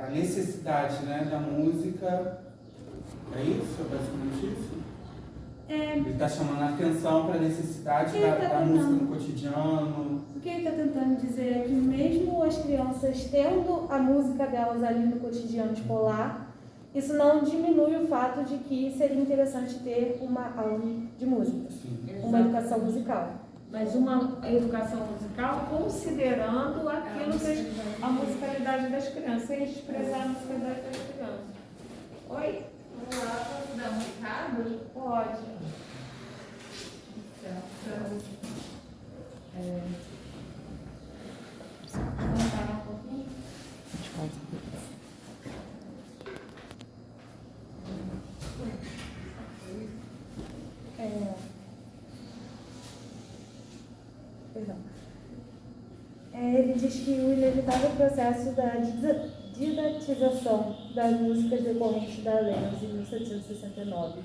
a necessidade, né, da música. É isso? É basicamente isso? Ele está chamando a atenção para a necessidade da música no cotidiano. O que ele está tentando dizer é que mesmo as crianças tendo a música delas ali no cotidiano escolar, isso não diminui o fato de que seria interessante ter uma aula de música, uma educação musical. Mas uma educação musical considerando aquilo que a musicalidade das crianças, sem desprezar a musicalidade das crianças. Oi? Vamos lá, posso dar um recado? Pode. Vamos parar um pouquinho? Perdão. Ele diz que o inevitável processo da didatização das músicas decorrentes da lei de 1769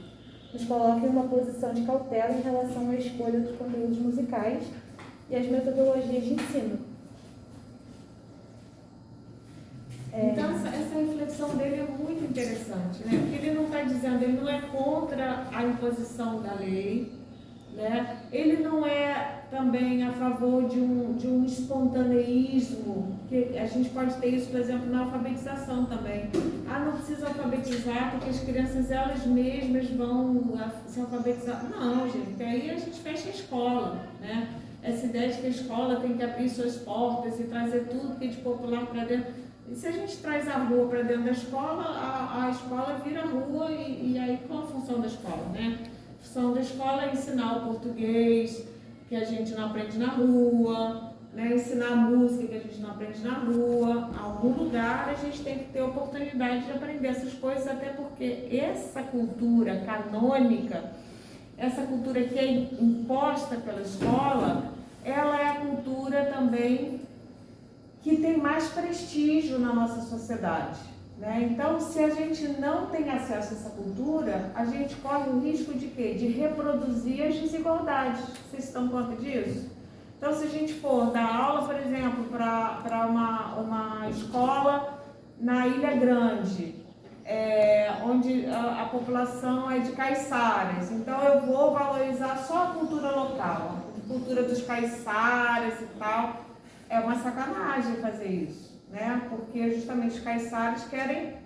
nos coloca em uma posição de cautela em relação à escolha dos conteúdos musicais e as metodologias de ensino. Então, essa reflexão dele é muito interessante, né? Porque ele não está dizendo, ele não é contra a imposição da lei, né? Ele não é também a favor de um espontaneísmo, que a gente pode ter isso, por exemplo, na alfabetização também. Não precisa alfabetizar porque as crianças elas mesmas vão se alfabetizar. Não, gente, aí a gente fecha a escola, né? Essa ideia de que a escola tem que abrir suas portas e trazer tudo que é de popular para dentro. E se a gente traz a rua para dentro da escola, a escola vira rua e aí qual a função da escola, né? A função da escola é ensinar o português, que a gente não aprende na rua, né? Ensinar música que a gente não aprende na rua. Em algum lugar a gente tem que ter oportunidade de aprender essas coisas, até porque essa cultura canônica, essa cultura que é imposta pela escola, ela é a cultura também que tem mais prestígio na nossa sociedade, né? Então, se a gente não tem acesso a essa cultura, a gente corre o risco de quê? De reproduzir as desigualdades. Vocês estão conta disso? Então, se a gente for dar aula, por exemplo, para uma escola na Ilha Grande, onde a população é de caiçaras, então eu vou valorizar só a cultura local, a cultura dos caiçaras e tal. É uma sacanagem fazer isso, né? Porque justamente os caiçaras querem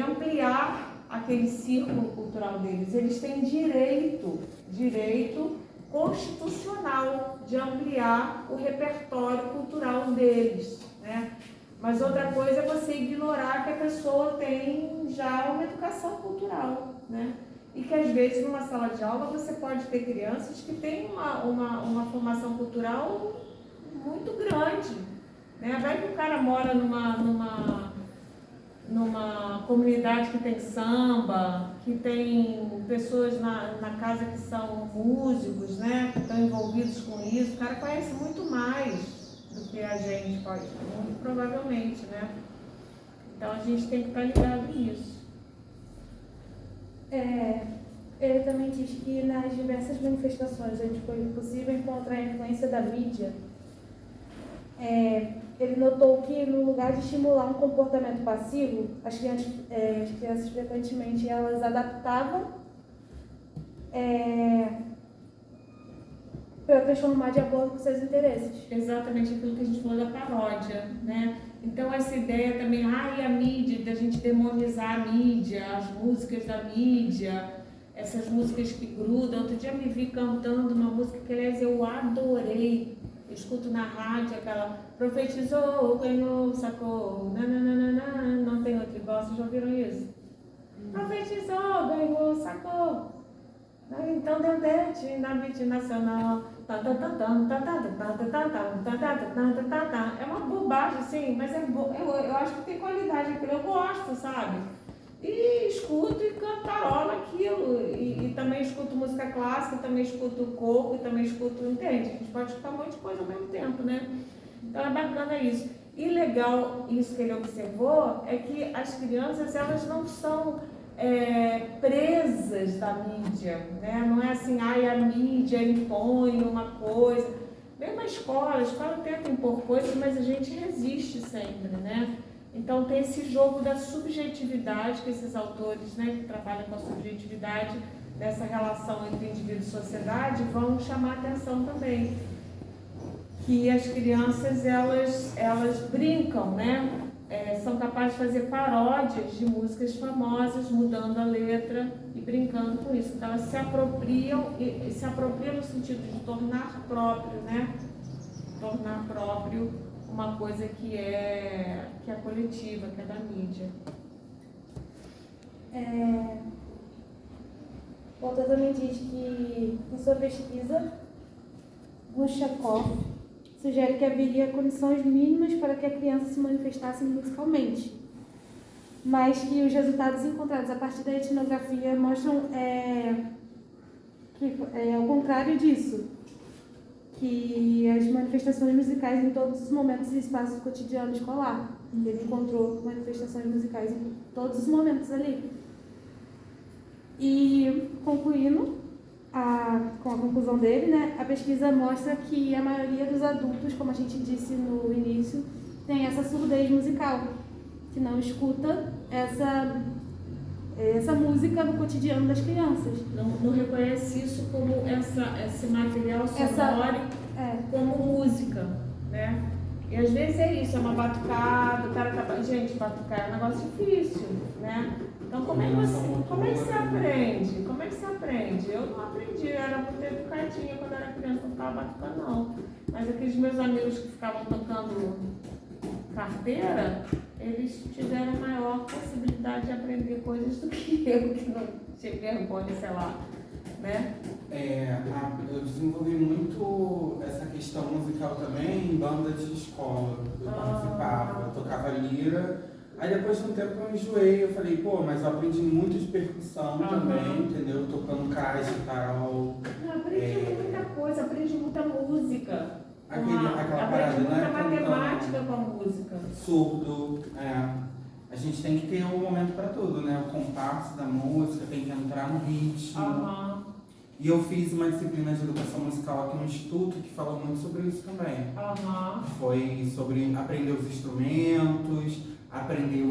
ampliar aquele círculo cultural deles. Eles têm direito constitucional de ampliar o repertório cultural deles, né? Mas outra coisa é você ignorar que a pessoa tem já uma educação cultural, né? E que às vezes numa sala de aula você pode ter crianças que têm uma formação cultural muito grande, né? Vai que o cara mora numa comunidade que tem samba, que tem pessoas na casa que são músicos, né? Que estão envolvidos com isso. O cara conhece muito mais do que a gente pode, muito provavelmente, né? Então a gente tem que estar ligado nisso. Ele também diz que nas diversas manifestações onde foi possível encontrar a influência da mídia, ele notou que no lugar de estimular um comportamento passivo, as crianças frequentemente elas adaptavam para transformar de acordo com seus interesses. Exatamente aquilo que a gente falou da paródia, né? Então essa ideia também, e a mídia, da gente demonizar a mídia, as músicas da mídia, essas músicas que grudam. Outro dia me vi cantando uma música que, aliás, eu adorei. Eu escuto na rádio aquela profetizou, ganhou, sacou, nananana, não tem outro igual, vocês já ouviram isso? Profetizou, ganhou, sacou. Então deu dente na beat nacional. É uma bobagem, sim, mas eu acho que tem qualidade aquilo, eu gosto, sabe? E escuto e cantarola aquilo. E também escuto música clássica, também escuto coco, também escuto, entende? A gente pode escutar um monte de coisa ao mesmo tempo, né? Então é bacana isso. E legal, isso que ele observou, é que as crianças, elas não são presas da mídia, né? Não é assim, a mídia impõe uma coisa. Mesmo a escola tenta impor coisas, mas a gente resiste sempre, né? Então tem esse jogo da subjetividade, que esses autores, né, que trabalham com a subjetividade, dessa relação entre indivíduo e sociedade, vão chamar a atenção também. Que as crianças, elas brincam, né? São capazes de fazer paródias de músicas famosas, mudando a letra e brincando com isso. Então elas se apropriam no sentido de tornar próprio, né? Tornar próprio uma coisa que é coletiva, que é da mídia. O autor também diz que, em sua pesquisa, Glushakov sugere que haveria condições mínimas para que a criança se manifestasse musicalmente, mas que os resultados encontrados a partir da etnografia mostram que é ao contrário disso, que as manifestações musicais em todos os momentos e espaços do cotidiano escolar. Ele encontrou manifestações musicais em todos os momentos ali. E, concluindo com a conclusão dele, né, a pesquisa mostra que a maioria dos adultos, como a gente disse no início, tem essa surdez musical, que não escuta essa música no cotidiano das crianças. Não reconhece isso como esse material sonoro como música, né? E às vezes é isso, é uma batucada, o cara tá... Gente, batucar é um negócio difícil, né? Então como é que você aprende? Como é que você aprende? Eu não aprendi, eu era muito educadinha quando era criança, não ficava batucando não. Mas aqueles meus amigos que ficavam tocando carteira, eles tiveram maior possibilidade de aprender coisas do que eu, que não tinha vergonha, sei lá, né? Eu desenvolvi muito essa questão musical também em bandas de escola. Eu participava, eu tocava lira. Aí depois de um tempo eu enjoei, eu falei, mas eu aprendi muito de percussão também, entendeu? Tocando caixa, tarol. Aprendi muita coisa, aprendi muita música. Aquela parada, muita né? matemática com a música. Surdo, A gente tem que ter um momento para tudo, né? O compasso da música, tem que entrar no ritmo. E eu fiz uma disciplina de educação musical aqui no Instituto que falou muito sobre isso também. Foi sobre aprender os instrumentos, aprender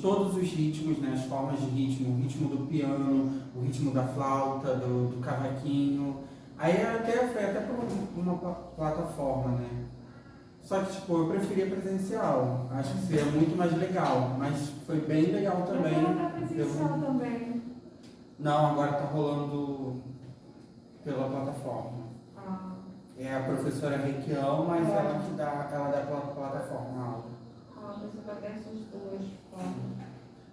todos os ritmos, né? As formas de ritmo, o ritmo do piano, o ritmo da flauta, do cavaquinho. Aí foi até por uma plataforma, né? Só que, eu preferia presencial. Acho que seria muito mais legal. Mas foi bem legal também. Agora tá presencial também. Não, agora tá rolando pela plataforma. É a professora Requião, mas ela dá pela plataforma a aula. Você vai ter essas duas formas.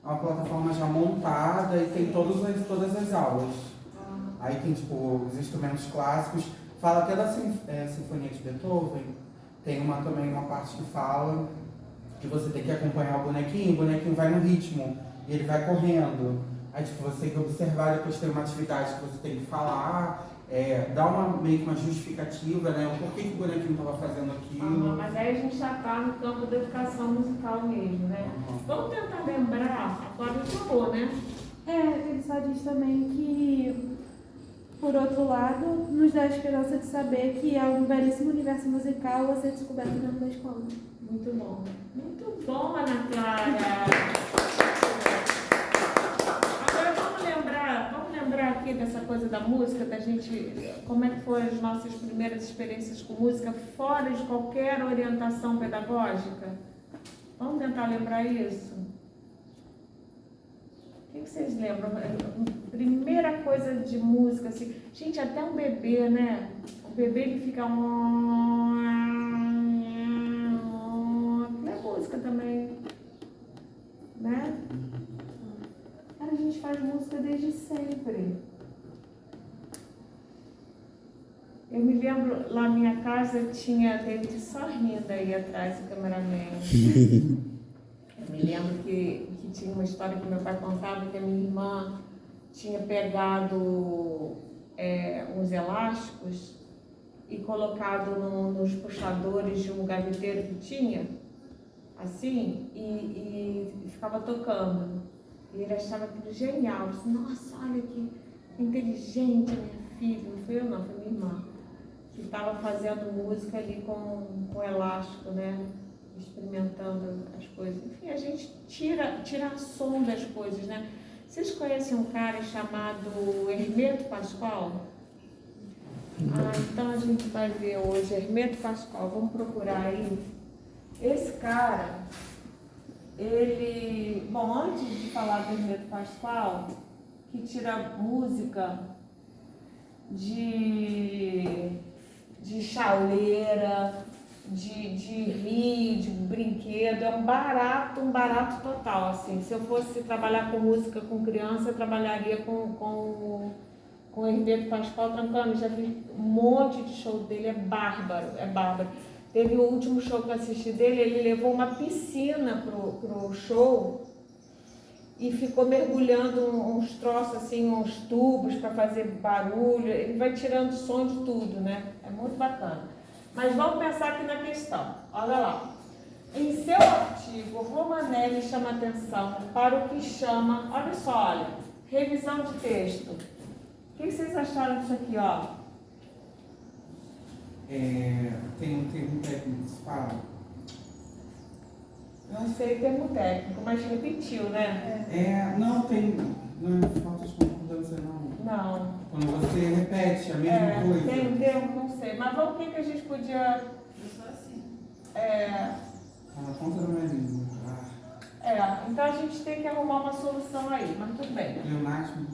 É uma plataforma já montada e tem todas as aulas. Aí tem, os instrumentos clássicos. Fala até da Sinfonia de Beethoven. Tem também uma parte que fala que você tem que acompanhar o bonequinho vai no ritmo e ele vai correndo. Aí você tem que observar, depois tem uma atividade que você tem que falar, dar meio que uma justificativa, né? O porquê que o bonequinho estava fazendo aquilo. Mas aí a gente já está no campo da educação musical mesmo, né? Vamos tentar lembrar, a Cláudia falou, né? Ele só diz também que, por outro lado, nos dá a esperança de saber que há um belíssimo universo musical a ser descoberto dentro da escola. Muito bom. Muito bom, Ana Clara. Agora vamos lembrar aqui dessa coisa da música, da gente, como é que foram as nossas primeiras experiências com música fora de qualquer orientação pedagógica? Vamos tentar lembrar isso? O que vocês lembram? Primeira coisa de música, assim. Gente, até um bebê, né? O bebê que fica... é música também, né? Cara, a gente faz música desde sempre. Eu me lembro, lá na minha casa tinha David só rindo aí atrás do cameraman. Eu me lembro que tinha uma história que meu pai contava que a minha irmã tinha pegado uns elásticos e colocado nos puxadores de um gaveteiro que tinha, assim, e ficava tocando. E ele achava aquilo genial. Disse, nossa, olha que inteligente a minha filha. Não fui eu não, foi minha irmã. Que estava fazendo música ali com elástico, né? Experimentando as coisas. Enfim, a gente tira a som das coisas, né? Vocês conhecem um cara chamado Hermeto Pascoal? Então a gente vai ver hoje Hermeto Pascoal. Vamos procurar aí. Esse cara, ele... Bom, antes de falar do Hermeto Pascoal, que tira música de chaleira, de rio, de brinquedo, é um barato total, assim. Se eu fosse trabalhar com música com criança, eu trabalharia com o Hermeto Pascoal tranquilamente. Já vi um monte de show dele, é bárbaro. Teve o último show que eu assisti dele, ele levou uma piscina pro show e ficou mergulhando uns troços assim, uns tubos para fazer barulho. Ele vai tirando som de tudo, né? É muito bacana. Mas vamos pensar aqui na questão. Olha lá. Em seu artigo, Romanelli chama atenção para o que chama, olha só, olha, revisão de texto. O que vocês acharam disso aqui, ó? Tem um termo técnico que se fala. Não sei o termo técnico, mas repetiu, né? Não é falta de concordância, não. Não. Quando você repete a mesma coisa. Tem um termo, não sei. Mas vamos, o que a gente podia... Na ponta da minha língua. Então a gente tem que arrumar uma solução aí, mas tudo bem. Pleonasmo?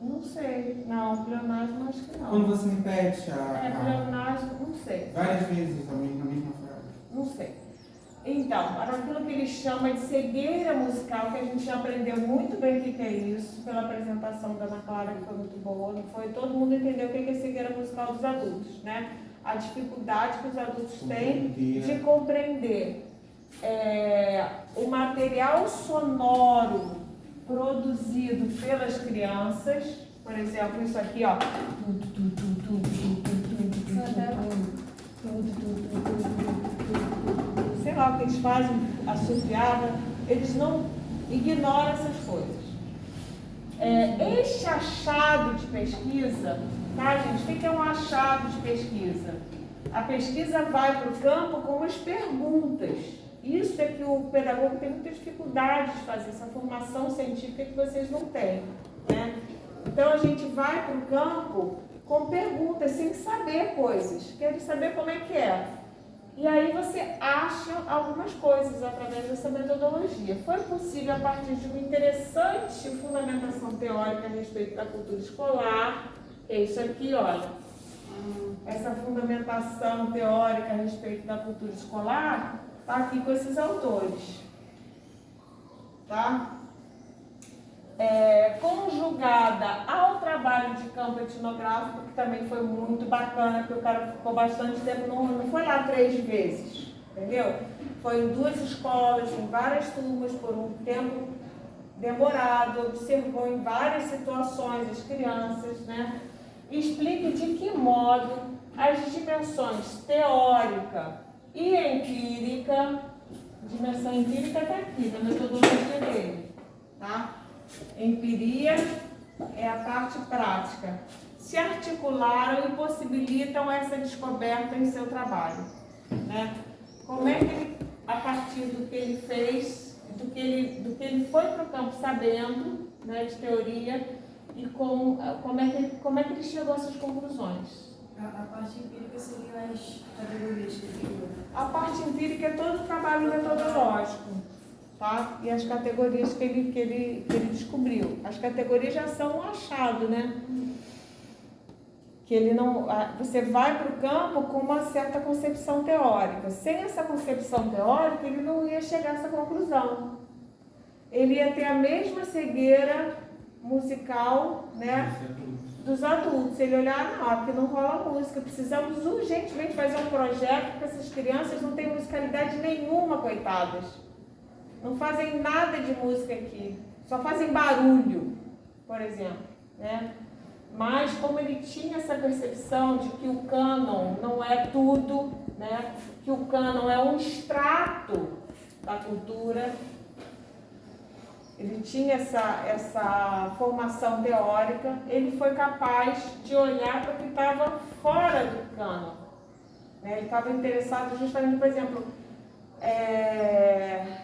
Não sei. Não, pleonasmo acho que não. Quando você repete pleonasmo, não sei. várias vezes na mesma frase. Não sei. Então, era aquilo que ele chama de cegueira musical, que a gente já aprendeu muito bem o que é isso, pela apresentação da Ana Clara, que foi muito boa, não foi? Todo mundo entendeu o que é cegueira musical dos adultos, né? A dificuldade que os adultos têm de compreender o material sonoro produzido pelas crianças, por exemplo, isso aqui, ó. Sei lá o que eles fazem, assoviada, eles não ignoram essas coisas. Este achado de pesquisa, tá, gente? O que é um achado de pesquisa? A pesquisa vai para o campo com as perguntas. Isso é que o pedagogo tem muita dificuldade de fazer, essa formação científica que vocês não têm, né? Então a gente vai para o campo com perguntas, sem saber coisas, querem saber como é que é. E aí você acha algumas coisas através dessa metodologia. Foi possível, a partir de uma interessante fundamentação teórica a respeito da cultura escolar, isso aqui, olha, essa fundamentação teórica a respeito da cultura escolar está aqui com esses autores, tá? Conjugada ao trabalho de campo etnográfico, que também foi muito bacana, porque o cara ficou bastante tempo, não foi lá 3 vezes, entendeu? Foi em 2 escolas, em várias turmas, por um tempo demorado, observou em várias situações as crianças, né? Explique de que modo as dimensões teórica e empírica, dimensão empírica está aqui, na metodologia dele, tá? Empiria é a parte prática. Se articularam e possibilitam essa descoberta em seu trabalho, né? Como é que ele, a partir do que ele fez, do que ele foi para o campo sabendo, né, de teoria, e como é que ele chegou a essas conclusões? A parte empírica seriam as categorias que ele criou. A parte empírica é todo o trabalho metodológico, tá? E as categorias que ele descobriu. As categorias já são um achado, né? Que ele não, você vai para o campo com uma certa concepção teórica. Sem essa concepção teórica, ele não ia chegar a essa conclusão. Ele ia ter a mesma cegueira musical, né, dos adultos. Ele olhar, não, aqui não rola música, precisamos urgentemente fazer um projeto, porque essas crianças não têm musicalidade nenhuma, coitadas. Não fazem nada de música aqui, só fazem barulho, por exemplo, né? mas como ele tinha essa percepção de que o cânon não é tudo, né? Que o cânon é um extrato da cultura, ele tinha essa formação teórica, ele foi capaz de olhar para o que estava fora do cânon. Né? Ele estava interessado justamente, por exemplo,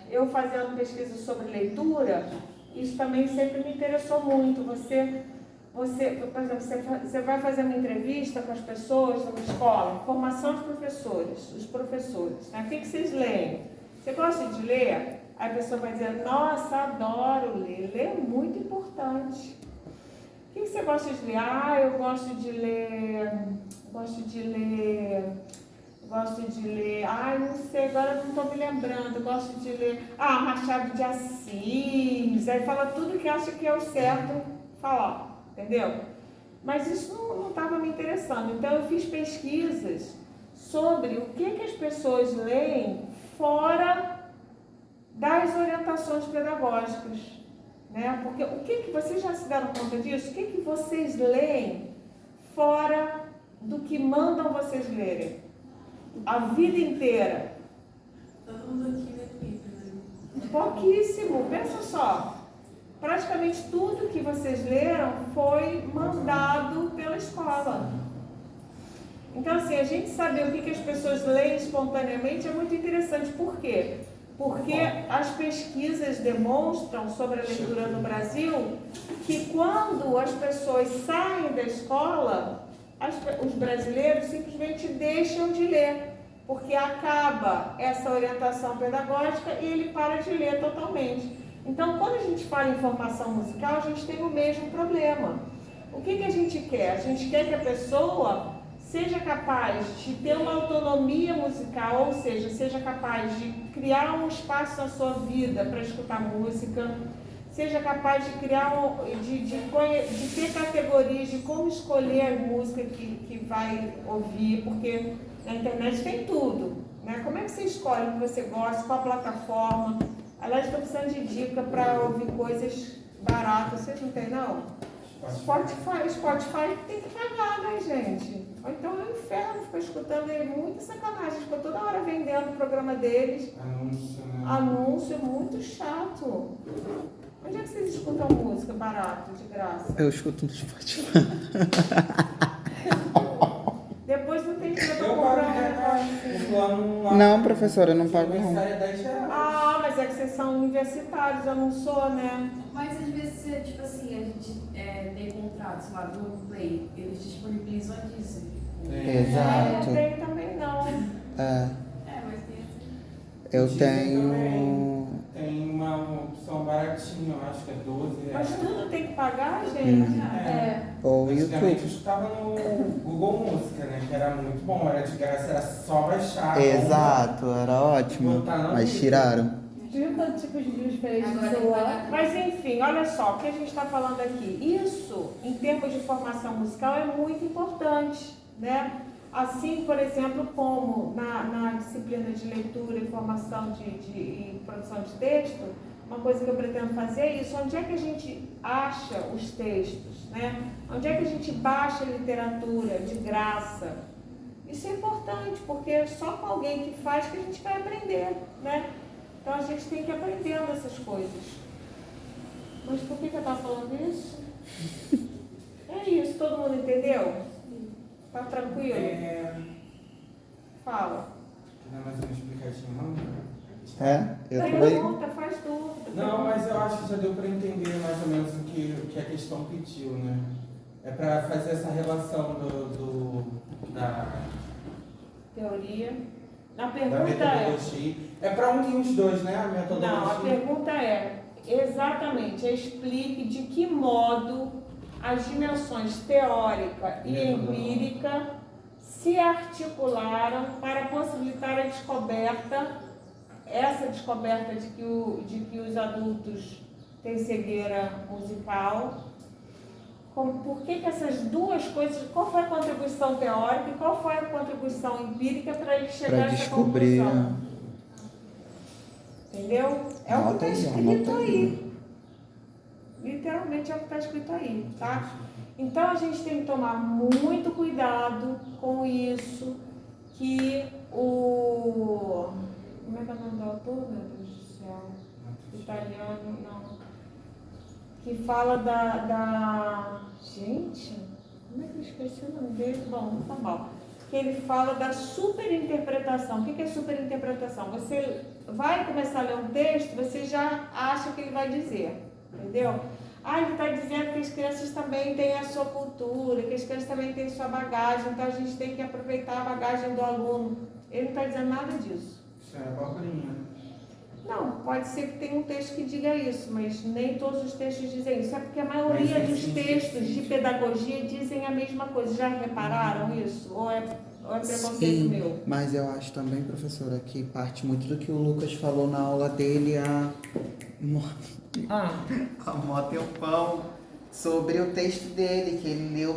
eu fazendo pesquisa sobre leitura, isso também sempre me interessou muito. Você, por exemplo, você vai fazer uma entrevista com as pessoas numa escola, formação de professores, os professores, né? O que vocês leem? Você gosta de ler? Aí a pessoa vai dizer, nossa, adoro ler, ler é muito importante. O que você gosta de ler? Ah, eu gosto de ler, ai, não sei, agora não estou me lembrando, gosto de ler, Machado de Assis, aí fala tudo que acha que é o certo falar, entendeu? Mas isso não estava me interessando, então eu fiz pesquisas sobre o que as pessoas leem fora das orientações pedagógicas, né? Porque o que vocês já se deram conta disso? O que vocês leem fora do que mandam vocês lerem? A vida inteira. Todo mundo aqui lê Twitter, né? Pouquíssimo. Pensa só. Praticamente tudo que vocês leram foi mandado pela escola. Então, assim, a gente saber o que as pessoas leem espontaneamente é muito interessante. Por quê? Porque as pesquisas demonstram sobre a leitura no Brasil que quando as pessoas saem da escola, os brasileiros simplesmente deixam de ler, porque acaba essa orientação pedagógica e ele para de ler totalmente. Então, quando a gente fala em formação musical, a gente tem o mesmo problema. O que a gente quer? A gente quer que a pessoa seja capaz de ter uma autonomia musical, ou seja, seja capaz de criar um espaço na sua vida para escutar música, seja capaz de criar, de ter categorias de como escolher a música que vai ouvir, porque na internet tem tudo, né? Como é que você escolhe o que você gosta, qual a plataforma? Aliás, estou precisando de dica para ouvir coisas baratas, vocês não tem, não? Spotify tem que pagar, né, gente? Ou então é um inferno ficar escutando ele, muita sacanagem, ficou toda hora vendendo o programa deles. Anúncio, né? Anúncio, muito chato. Onde é que vocês escutam música barato, de graça? Eu escuto no Spotify. Depois não tem dinheiro pra Eu comprar pago, um negócio o assim. plano lá. Não, professora, eu não pago não. Sai R$10. Mas é que vocês são universitários, eu não sou, né? Mas às vezes, tipo assim, a gente tem contrato, sei lá, do Play, eles disponibilizam a Deezer. Exato. Não tem também não. Mas tem assim. Eu Deezer tenho. também. Tem uma opção baratinha, eu acho que é R$12. Mas tudo tem que pagar, gente. Ou Antigamente eu YouTube. escutava no Google Música, né? Que era muito bom, era de graça, era só baixar. Exato, era ótimo. Botar na Mas vida. tiraram. Viu tanto tipo de views diferentes no Agora tem que celular? pagar. Mas enfim, olha só, o que a gente está falando aqui. Isso, em termos de formação musical, é muito importante, né? Assim, por exemplo, como na disciplina de leitura e formação e produção de texto, uma coisa que eu pretendo fazer é isso. Onde é que a gente acha os textos, né? Onde é que a gente baixa a literatura de graça? Isso é importante, porque é só com alguém que faz que a gente vai aprender, né? Então a gente tem que ir aprendendo essas coisas. Mas por que eu estava falando isso? É isso, todo mundo entendeu? Tá tranquilo? Fala. Não é mais uma explicativa, não? Eu também. Pergunta, faz dúvida. Não, mas eu acho que já deu para entender mais ou menos o que a questão pediu, né? É para fazer essa relação da Teoria. A da pergunta é... metodologia. É para unir os dois, né? A metodologia. Não, a pergunta é exatamente, explique de que modo as dimensões teórica e empírica se articularam para possibilitar a descoberta, essa descoberta de que os adultos têm cegueira musical. Por que essas duas coisas, qual foi a contribuição teórica e qual foi a contribuição empírica para ele chegar Pra a essa descobrir. conclusão? Entendeu? É o que Anota está aí, escrito anota aí. aí. Literalmente é o que está escrito aí, tá? Então a gente tem que tomar muito cuidado com isso, que o... Como é que é o nome do autor, meu Deus do céu? Italiano, não. Que fala Gente, como é que eu esqueci o nome dele? Bom, tá bom. Que ele fala da superinterpretação. O que é superinterpretação? Você vai começar a ler um texto, você já acha que ele vai dizer, entendeu? Ele está dizendo que as crianças também têm a sua cultura, que as crianças também têm a sua bagagem, então a gente tem que aproveitar a bagagem do aluno. Ele não está dizendo nada disso. Isso é abobrinha. Não, pode ser que tenha um texto que diga isso, mas nem todos os textos dizem isso. É porque a maioria dos textos de pedagogia dizem a mesma coisa. Já repararam isso? Ou é preconceito meu? Mas eu acho também, professora, que parte muito do que o Lucas falou na aula dele, a Moto e o Pão, sobre o texto dele, que ele leu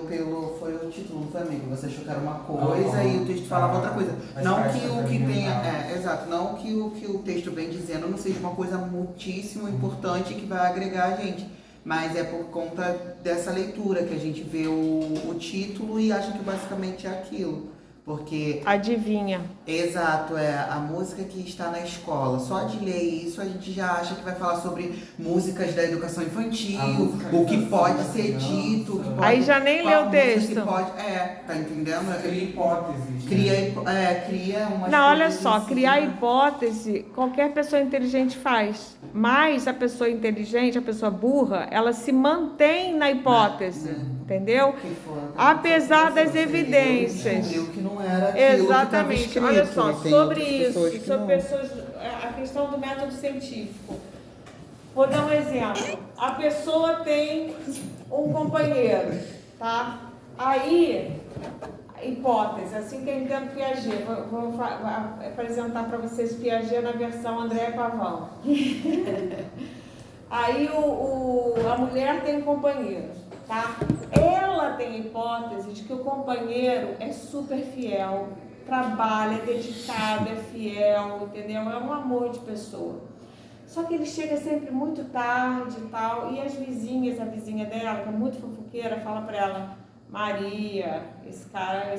foi o título, não foi, amigo? Você achou que era uma coisa e o texto falava outra coisa. Não que o que tenha, exato, não que o texto vem dizendo não seja uma coisa muitíssimo importante que vai agregar a gente, mas é por conta dessa leitura que a gente vê o título e acha que basicamente é aquilo. Porque... Adivinha. Exato, é a música que está na escola. Só de ler isso a gente já acha que vai falar sobre músicas da educação infantil, o que pode ser dito. O que pode, aí já nem leu o texto. Tá entendendo? Cria hipóteses. Cria uma... Não, olha só, criar hipótese, qualquer pessoa inteligente faz. Mas a pessoa inteligente, a pessoa burra, ela se mantém na hipótese, entendeu? Apesar das evidências. Que não era aquilo. Exatamente. Que olha só, sobre isso, sobre não. pessoas, a questão do método científico. Vou dar um exemplo. A pessoa tem um companheiro, tá? Aí, hipótese, assim que eu entendo Piaget, vou apresentar para vocês Piaget na versão André Pavão. Aí a mulher tem um companheiro, tá? Ela tem a hipótese de que o companheiro é super fiel, trabalha, é dedicado, é fiel, entendeu? É um amor de pessoa. Só que ele chega sempre muito tarde e tal, e as vizinhas, a vizinha dela, que é muito fofoqueira, fala pra ela: Maria, esse cara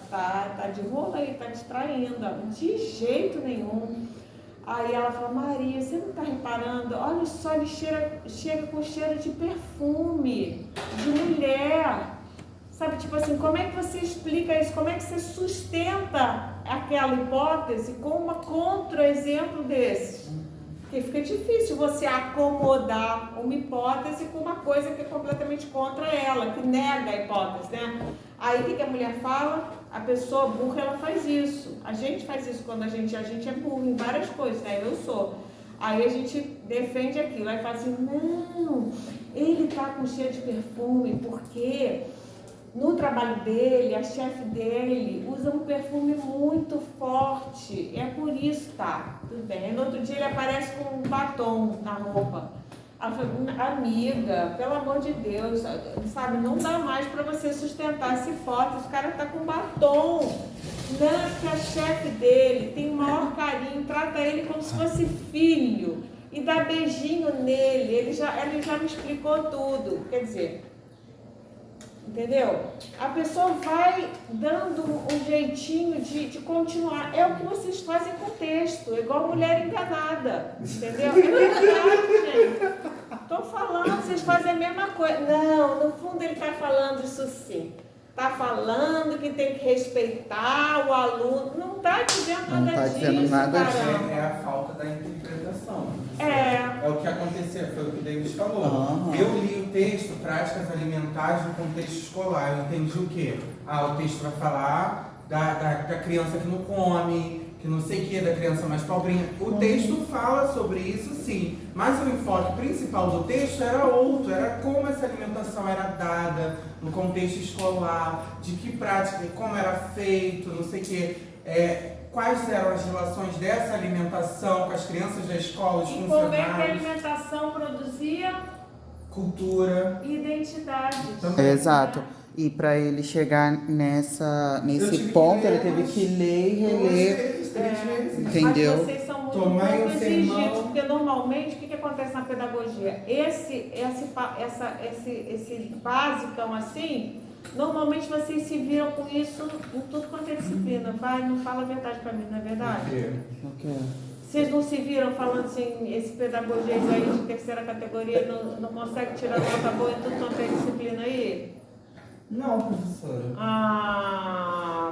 tá de rolo aí, tá distraindo. De jeito nenhum. Aí ela fala: Maria, você não tá reparando? Olha só, ele chega com cheiro de perfume, de mulher. Sabe, tipo assim, como é que você explica isso? Como é que você sustenta aquela hipótese com um contra-exemplo desse? Porque fica difícil você acomodar uma hipótese com uma coisa que é completamente contra ela, que nega a hipótese, né? Aí o que a mulher fala? A pessoa burra, ela faz isso. A gente faz isso quando a gente é burro em várias coisas, né? Eu sou. Aí a gente defende aquilo, aí fala assim: não, ele tá com cheiro de perfume porque no trabalho dele, a chefe dele usa um perfume muito forte. É por isso, tá? Tudo bem. Aí no outro dia ele aparece com um batom na roupa. Ela fala: amiga, pelo amor de Deus, sabe, não dá mais para você sustentar essa hipótese. O cara tá com batom. Não, que a chefe dele tem o maior carinho, trata ele como se fosse filho e dá beijinho nele. Ele já me explicou tudo. Quer dizer, entendeu? A pessoa vai dando um jeitinho de continuar. É o que vocês fazem com o texto, igual mulher enganada, entendeu? É verdade, gente. Tô falando, vocês fazem a mesma coisa. Não, no fundo ele tá falando isso sim. Tá falando que tem que respeitar o aluno. Não tá dizendo nada disso. Não tá dizendo nada disso. É a falta da interpretação. É o que aconteceu, foi o que o David falou. Eu li o texto, práticas alimentares no contexto escolar. Eu entendi o quê? O texto vai falar da criança que não come, que não sei o que, da criança mais pobrinha. O texto fala sobre isso, sim. Mas o enfoque principal do texto era outro. Era como essa alimentação era dada no contexto escolar, de que prática, como era feito, não sei o que. Quais eram as relações dessa alimentação com as crianças da escola, os funcionários. Como é que a alimentação produzia cultura e identidade. Também. Exato. E para ele chegar nesse ponto, ele teve que ler e reler. Entendeu? Mas vocês são muito pouco exigidos, porque normalmente o que acontece na pedagogia? Esse basicão assim, normalmente vocês se viram com isso em tudo quanto é disciplina. Vai, não fala a verdade pra mim, não é verdade? Ok. Vocês não se viram falando assim, esse pedagogia aí de terceira categoria não consegue tirar nota boa em tudo quanto é disciplina aí? Não, professora.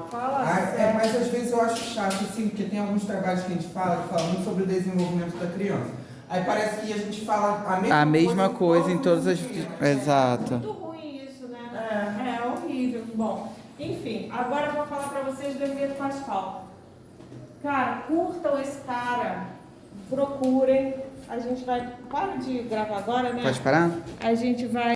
Fala Mas sério. às vezes eu acho chato, assim, porque tem alguns trabalhos que a gente fala muito sobre o desenvolvimento da criança. Aí parece que a gente fala A mesma coisa em todas as. disciplinas. Exato. Muito ruim isso, né? É horrível. Bom, enfim, agora eu vou falar pra vocês do Hermeto Pascoal. Cara, curtam esse cara, procurem. A gente vai. Para de gravar agora, né? Pode parar? A gente vai.